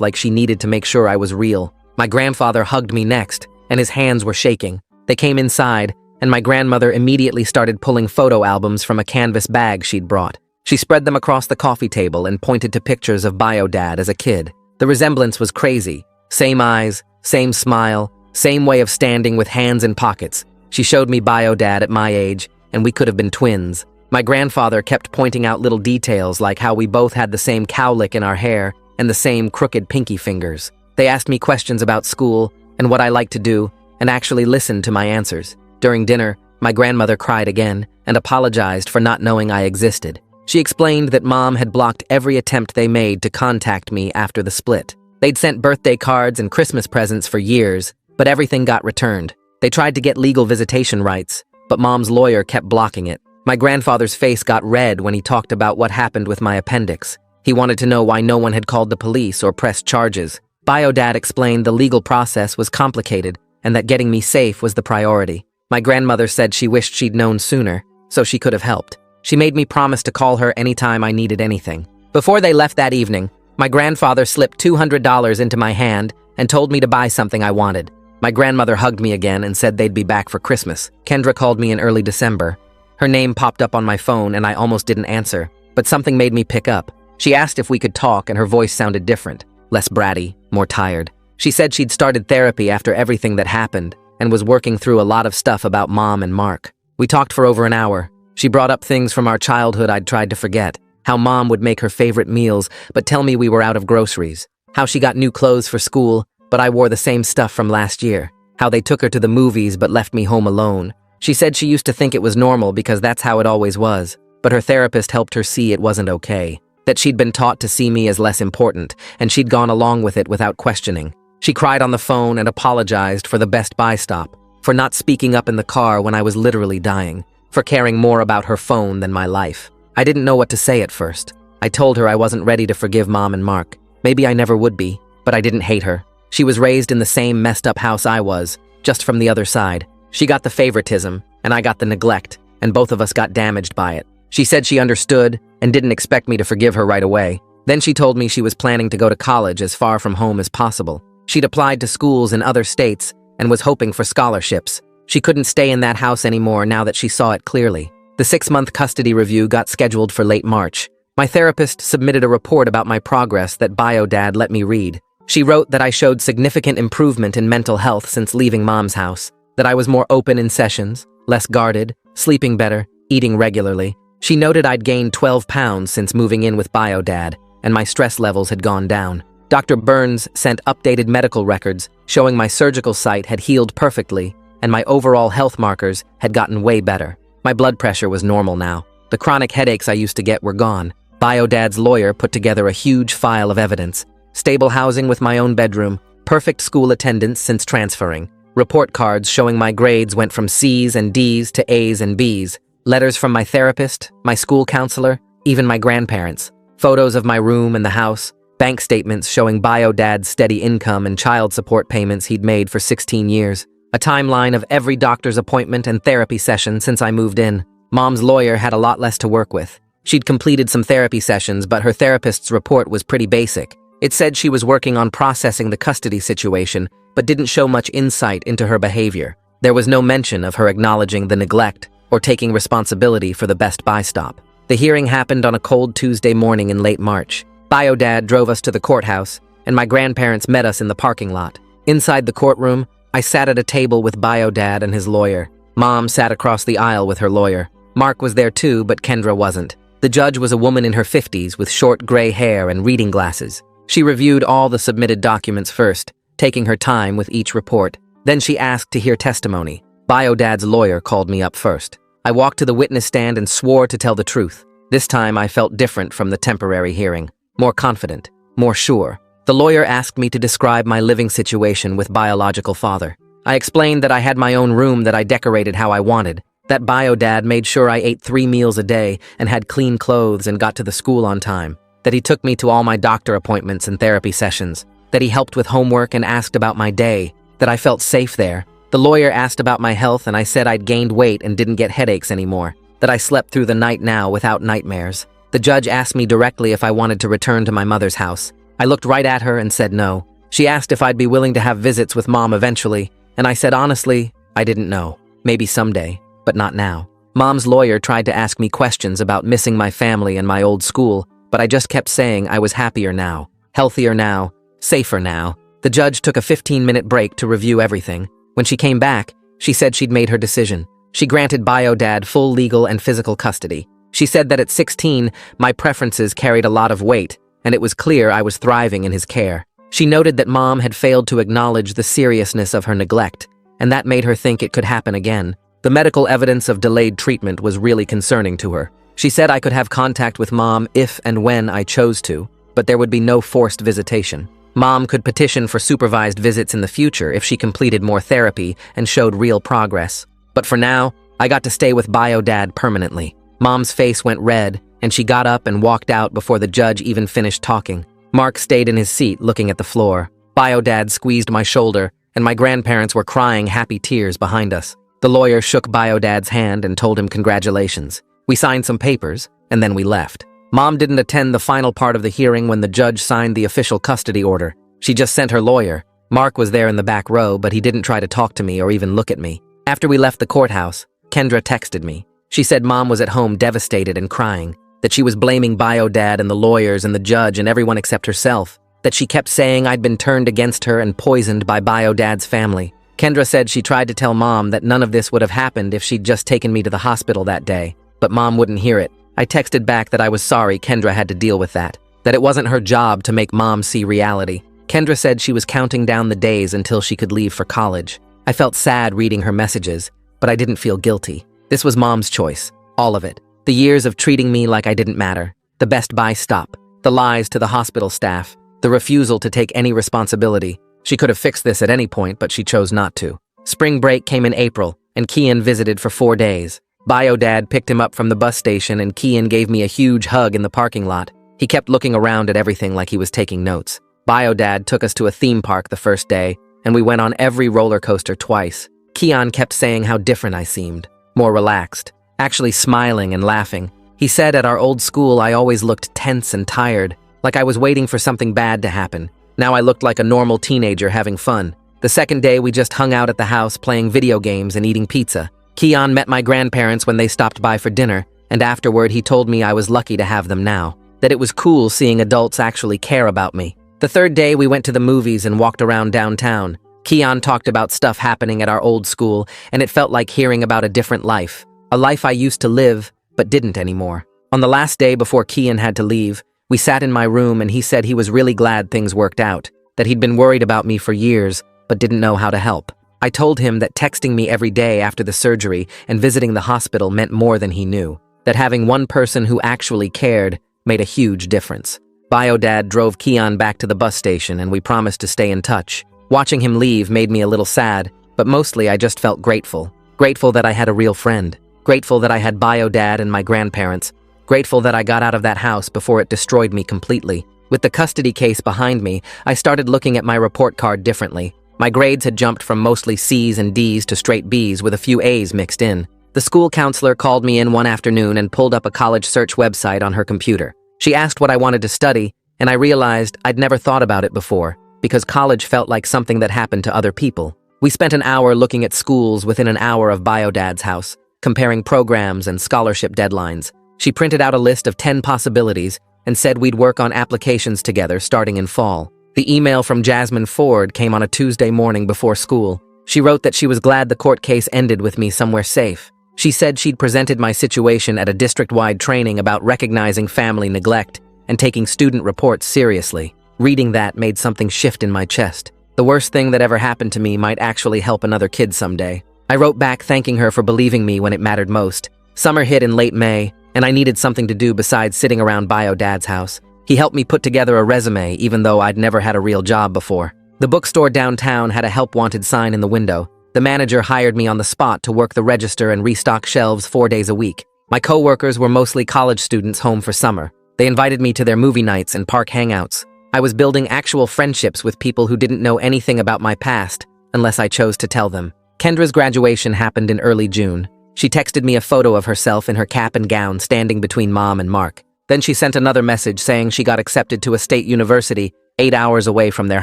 like she needed to make sure I was real. My grandfather hugged me next, and his hands were shaking. They came inside, and my grandmother immediately started pulling photo albums from a canvas bag she'd brought. She spread them across the coffee table and pointed to pictures of Bio-Dad as a kid. The resemblance was crazy. Same eyes, same smile, same way of standing with hands in pockets. She showed me Bio-Dad at my age, and we could have been twins. My grandfather kept pointing out little details like how we both had the same cowlick in our hair and the same crooked pinky fingers. They asked me questions about school and what I liked to do, and actually listened to my answers. During dinner, my grandmother cried again and apologized for not knowing I existed. She explained that Mom had blocked every attempt they made to contact me after the split. They'd sent birthday cards and Christmas presents for years, but everything got returned. They tried to get legal visitation rights, but Mom's lawyer kept blocking it. My grandfather's face got red when he talked about what happened with my appendix. He wanted to know why no one had called the police or pressed charges. Bio-Dad explained the legal process was complicated and that getting me safe was the priority. My grandmother said she wished she'd known sooner, so she could have helped. She made me promise to call her anytime I needed anything. Before they left that evening, my grandfather slipped $200 into my hand and told me to buy something I wanted. My grandmother hugged me again and said they'd be back for Christmas. Kendra called me in early December. Her name popped up on my phone and I almost didn't answer, but something made me pick up. She asked if we could talk and her voice sounded different, less bratty, more tired. She said she'd started therapy after everything that happened and was working through a lot of stuff about Mom and Mark. We talked for over an hour. She brought up things from our childhood I'd tried to forget. How Mom would make her favorite meals, but tell me we were out of groceries. How she got new clothes for school, but I wore the same stuff from last year. How they took her to the movies but left me home alone. She said she used to think it was normal because that's how it always was, but her therapist helped her see it wasn't okay. That she'd been taught to see me as less important, and she'd gone along with it without questioning. She cried on the phone and apologized for the Best Buy stop, for not speaking up in the car when I was literally dying, for caring more about her phone than my life. I didn't know what to say at first. I told her I wasn't ready to forgive Mom and Mark. Maybe I never would be, but I didn't hate her. She was raised in the same messed up house I was, just from the other side. She got the favoritism, and I got the neglect, and both of us got damaged by it. She said she understood and didn't expect me to forgive her right away. Then she told me she was planning to go to college as far from home as possible. She'd applied to schools in other states and was hoping for scholarships. She couldn't stay in that house anymore now that she saw it clearly. The 6-month custody review got scheduled for late March. My therapist submitted a report about my progress that Bio-Dad let me read. She wrote that I showed significant improvement in mental health since leaving Mom's house, that I was more open in sessions, less guarded, sleeping better, eating regularly. She noted I'd gained 12 pounds since moving in with Bio-Dad, and my stress levels had gone down. Dr. Burns sent updated medical records showing my surgical site had healed perfectly, and my overall health markers had gotten way better. My blood pressure was normal now. The chronic headaches I used to get were gone. Bio-Dad's lawyer put together a huge file of evidence. Stable housing with my own bedroom, perfect school attendance since transferring, report cards showing my grades went from C's and D's to A's and B's, letters from my therapist, my school counselor, even my grandparents, photos of my room and the house, bank statements showing Bio-Dad's steady income and child support payments he'd made for 16 years. A timeline of every doctor's appointment and therapy session since I moved in. Mom's lawyer had a lot less to work with. She'd completed some therapy sessions, but her therapist's report was pretty basic. It said she was working on processing the custody situation, but didn't show much insight into her behavior. There was no mention of her acknowledging the neglect or taking responsibility for the Best Buy stop. The hearing happened on a cold Tuesday morning in late March. Bio-Dad drove us to the courthouse, and my grandparents met us in the parking lot. Inside the courtroom, I sat at a table with Bio-Dad and his lawyer. Mom sat across the aisle with her lawyer. Mark was there too, but Kendra wasn't. The judge was a woman in her 50s with short gray hair and reading glasses. She reviewed all the submitted documents first, taking her time with each report. Then she asked to hear testimony. Bio-Dad's lawyer called me up first. I walked to the witness stand and swore to tell the truth. This time I felt different from the temporary hearing. More confident, more sure. The lawyer asked me to describe my living situation with biological father. I explained that I had my own room that I decorated how I wanted, that Bio-Dad made sure I ate 3 meals a day and had clean clothes and got to the school on time, that he took me to all my doctor appointments and therapy sessions, that he helped with homework and asked about my day, that I felt safe there, The lawyer asked about my health and I said I'd gained weight and didn't get headaches anymore, that I slept through the night now without nightmares. The judge asked me directly if I wanted to return to my mother's house. I looked right at her and said no. She asked if I'd be willing to have visits with Mom eventually, and I said honestly, I didn't know. Maybe someday, but not now. Mom's lawyer tried to ask me questions about missing my family and my old school, but I just kept saying I was happier now, healthier now, safer now. The judge took a 15-minute break to review everything. When she came back, she said she'd made her decision. She granted Bio-Dad full legal and physical custody. She said that at 16, my preferences carried a lot of weight, and it was clear I was thriving in his care. She noted that Mom had failed to acknowledge the seriousness of her neglect, and that made her think it could happen again. The medical evidence of delayed treatment was really concerning to her. She said I could have contact with Mom if and when I chose to, but there would be no forced visitation. Mom could petition for supervised visits in the future if she completed more therapy and showed real progress. But for now, I got to stay with Bio-Dad permanently. Mom's face went red, and she got up and walked out before the judge even finished talking. Mark stayed in his seat looking at the floor. Bio-Dad squeezed my shoulder, and my grandparents were crying happy tears behind us. The lawyer shook Bio-Dad's hand and told him congratulations. We signed some papers, and then we left. Mom didn't attend the final part of the hearing when the judge signed the official custody order. She just sent her lawyer. Mark was there in the back row, but he didn't try to talk to me or even look at me. After we left the courthouse, Kendra texted me. She said Mom was at home devastated and crying, that she was blaming Bio-Dad and the lawyers and the judge and everyone except herself, that she kept saying I'd been turned against her and poisoned by Bio-Dad's family. Kendra said she tried to tell Mom that none of this would have happened if she'd just taken me to the hospital that day, but Mom wouldn't hear it. I texted back that I was sorry Kendra had to deal with that it wasn't her job to make Mom see reality. Kendra said she was counting down the days until she could leave for college. I felt sad reading her messages, but I didn't feel guilty. This was Mom's choice, all of it. The years of treating me like I didn't matter, the Best Buy stop, the lies to the hospital staff, the refusal to take any responsibility. She could have fixed this at any point, but she chose not to. Spring break came in April, and Kian visited for 4 days. Bio-Dad picked him up from the bus station, and Kian gave me a huge hug in the parking lot. He kept looking around at everything like he was taking notes. Bio-Dad took us to a theme park the first day, and we went on every roller coaster twice. Kian kept saying how different I seemed, more relaxed, actually smiling and laughing. He said at our old school I always looked tense and tired, like I was waiting for something bad to happen. Now I looked like a normal teenager having fun. The second day we just hung out at the house playing video games and eating pizza. Kian met my grandparents when they stopped by for dinner, and afterward he told me I was lucky to have them now, that it was cool seeing adults actually care about me. The third day we went to the movies and walked around downtown. Kian talked about stuff happening at our old school, and it felt like hearing about a different life. A life I used to live, but didn't anymore. On the last day before Kian had to leave, we sat in my room and he said he was really glad things worked out, that he'd been worried about me for years, but didn't know how to help. I told him that texting me every day after the surgery and visiting the hospital meant more than he knew, that having one person who actually cared made a huge difference. Bio-Dad drove Kian back to the bus station and we promised to stay in touch. Watching him leave made me a little sad, but mostly I just felt grateful. Grateful that I had a real friend. Grateful that I had Bio-Dad and my grandparents. Grateful that I got out of that house before it destroyed me completely. With the custody case behind me, I started looking at my report card differently. My grades had jumped from mostly C's and D's to straight B's with a few A's mixed in. The school counselor called me in one afternoon and pulled up a college search website on her computer. She asked what I wanted to study, and I realized I'd never thought about it before, because college felt like something that happened to other people. We spent an hour looking at schools within an hour of Bio-Dad's house, comparing programs and scholarship deadlines. She printed out a list of 10 possibilities and said we'd work on applications together starting in fall. The email from Jasmine Ford came on a Tuesday morning before school. She wrote that she was glad the court case ended with me somewhere safe. She said she'd presented my situation at a district-wide training about recognizing family neglect and taking student reports seriously. Reading that made something shift in my chest. The worst thing that ever happened to me might actually help another kid someday. I wrote back thanking her for believing me when it mattered most. Summer hit in late May, and I needed something to do besides sitting around Bio-Dad's house. He helped me put together a resume, even though I'd never had a real job before. The bookstore downtown had a help wanted sign in the window. The manager hired me on the spot to work the register and restock shelves 4 days a week. My co-workers were mostly college students home for summer. They invited me to their movie nights and park hangouts. I was building actual friendships with people who didn't know anything about my past, unless I chose to tell them. Kendra's graduation happened in early June. She texted me a photo of herself in her cap and gown standing between Mom and Mark. Then she sent another message saying she got accepted to a state university 8 hours away from their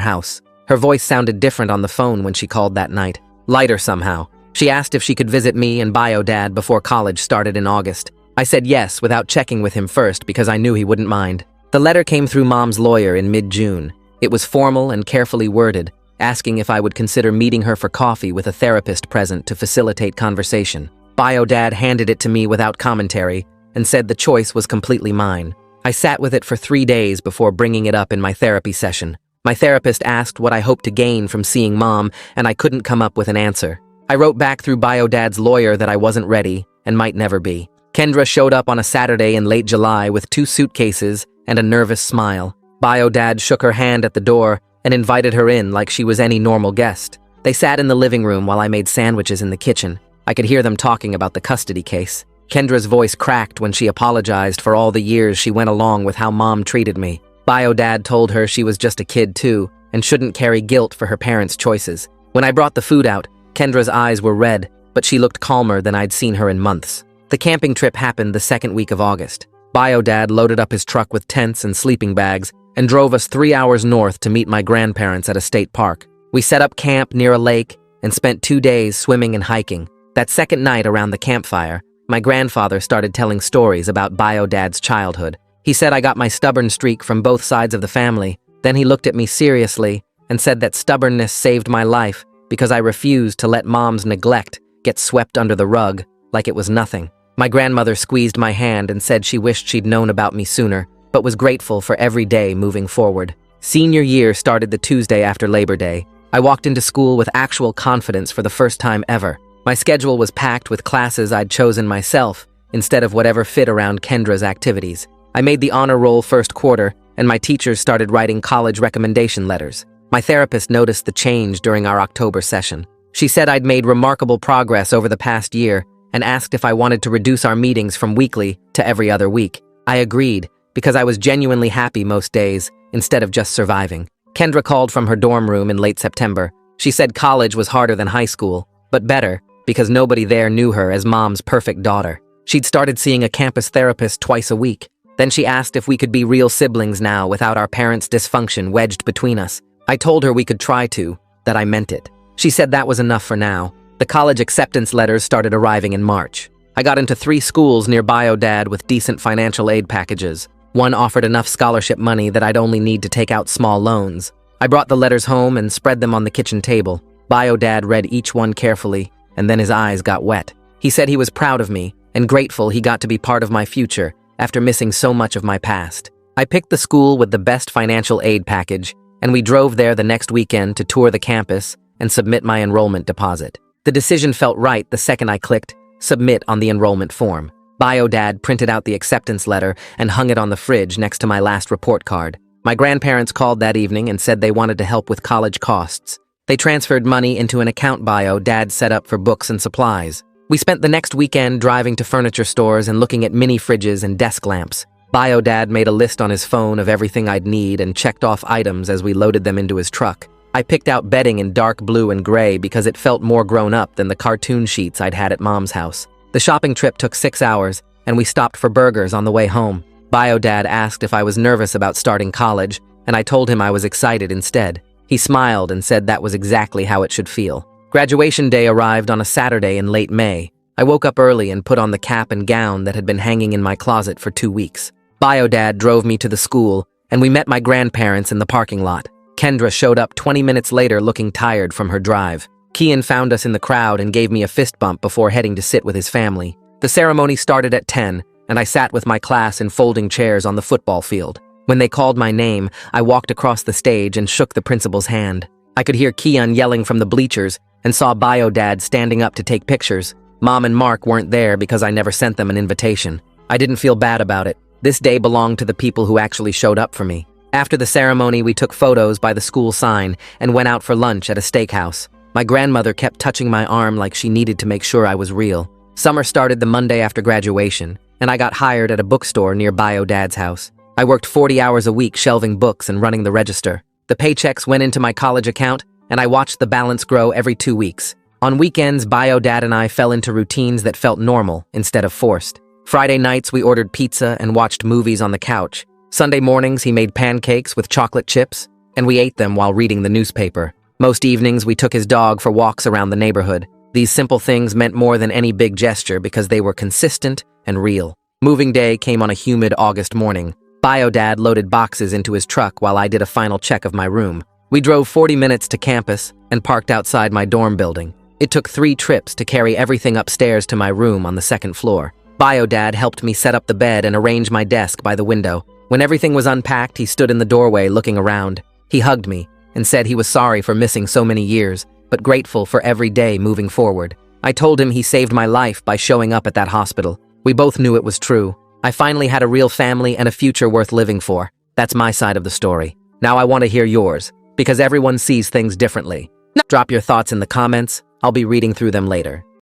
house. Her voice sounded different on the phone when she called that night. Lighter somehow. She asked if she could visit me and Bio Dad before college started in August. I said yes without checking with him first because I knew he wouldn't mind. The letter came through Mom's lawyer in mid-June. It was formal and carefully worded, asking if I would consider meeting her for coffee with a therapist present to facilitate conversation. Bio Dad handed it to me without commentary and said the choice was completely mine. I sat with it for 3 days before bringing it up in my therapy session. My therapist asked what I hoped to gain from seeing Mom, and I couldn't come up with an answer. I wrote back through Bio Dad's lawyer that I wasn't ready and might never be. Kendra showed up on a Saturday in late July with 2 suitcases and a nervous smile. Bio Dad shook her hand at the door and invited her in like she was any normal guest. They sat in the living room while I made sandwiches in the kitchen. I could hear them talking about the custody case. Kendra's voice cracked when she apologized for all the years she went along with how Mom treated me. Bio Dad told her she was just a kid too and shouldn't carry guilt for her parents' choices. When I brought the food out, Kendra's eyes were red, but she looked calmer than I'd seen her in months. The camping trip happened the second week of August. Bio Dad loaded up his truck with tents and sleeping bags and drove us 3 hours north to meet my grandparents at a state park. We set up camp near a lake and spent 2 days swimming and hiking. That second night around the campfire, my grandfather started telling stories about Bio Dad's childhood. He said I got my stubborn streak from both sides of the family. Then he looked at me seriously and said that stubbornness saved my life because I refused to let Mom's neglect get swept under the rug like it was nothing. My grandmother squeezed my hand and said she wished she'd known about me sooner, but was grateful for every day moving forward. Senior year started the Tuesday after Labor Day. I walked into school with actual confidence for the first time ever. My schedule was packed with classes I'd chosen myself instead of whatever fit around Kendra's activities. I made the honor roll first quarter, and my teachers started writing college recommendation letters. My therapist noticed the change during our October session. She said I'd made remarkable progress over the past year and asked if I wanted to reduce our meetings from weekly to every other week. I agreed, because I was genuinely happy most days instead of just surviving. Kendra called from her dorm room in late September. She said college was harder than high school, but better, because nobody there knew her as Mom's perfect daughter. She'd started seeing a campus therapist twice a week. Then she asked if we could be real siblings now without our parents' dysfunction wedged between us. I told her we could try to, that I meant it. She said that was enough for now. The college acceptance letters started arriving in March. I got into 3 schools near Bio Dad with decent financial aid packages. One offered enough scholarship money that I'd only need to take out small loans. I brought the letters home and spread them on the kitchen table. Bio Dad read each one carefully, and then his eyes got wet. He said he was proud of me and grateful he got to be part of my future after missing so much of my past. I picked the school with the best financial aid package, and we drove there the next weekend to tour the campus and submit my enrollment deposit. The decision felt right the second I clicked submit on the enrollment form. Bio Dad printed out the acceptance letter and hung it on the fridge next to my last report card. My grandparents called that evening and said they wanted to help with college costs. They transferred money into an account Bio Dad set up for books and supplies. We spent the next weekend driving to furniture stores and looking at mini fridges and desk lamps. Bio Dad made a list on his phone of everything I'd need and checked off items as we loaded them into his truck. I picked out bedding in dark blue and gray because it felt more grown up than the cartoon sheets I'd had at Mom's house. The shopping trip took 6 hours, and we stopped for burgers on the way home. Bio Dad asked if I was nervous about starting college, and I told him I was excited instead. He smiled and said that was exactly how it should feel. Graduation day arrived on a Saturday in late May. I woke up early and put on the cap and gown that had been hanging in my closet for 2 weeks. Bio Dad drove me to the school, and we met my grandparents in the parking lot. Kendra showed up 20 minutes later looking tired from her drive. Kian found us in the crowd and gave me a fist bump before heading to sit with his family. The ceremony started at 10, and I sat with my class in folding chairs on the football field. When they called my name, I walked across the stage and shook the principal's hand. I could hear Kian yelling from the bleachers and saw Bio Dad standing up to take pictures. Mom and Mark weren't there because I never sent them an invitation. I didn't feel bad about it. This day belonged to the people who actually showed up for me. After the ceremony, we took photos by the school sign and went out for lunch at a steakhouse. My grandmother kept touching my arm like she needed to make sure I was real. Summer started the Monday after graduation, and I got hired at a bookstore near Bio Dad's house. I worked 40 hours a week shelving books and running the register. The paychecks went into my college account, and I watched the balance grow every 2 weeks. On weekends, Bio Dad and I fell into routines that felt normal instead of forced. Friday nights, we ordered pizza and watched movies on the couch. Sunday mornings, he made pancakes with chocolate chips, and we ate them while reading the newspaper. Most evenings, we took his dog for walks around the neighborhood. These simple things meant more than any big gesture because they were consistent and real. Moving day came on a humid August morning. Bio Dad loaded boxes into his truck while I did a final check of my room. We drove 40 minutes to campus and parked outside my dorm building. It took 3 trips to carry everything upstairs to my room on the 2nd floor. Bio Dad helped me set up the bed and arrange my desk by the window. When everything was unpacked, he stood in the doorway looking around. He hugged me and said he was sorry for missing so many years, but grateful for every day moving forward. I told him he saved my life by showing up at that hospital. We both knew it was true. I finally had a real family and a future worth living for. That's my side of the story. Now I want to hear yours, because everyone sees things differently. Drop your thoughts in the comments. I'll be reading through them later.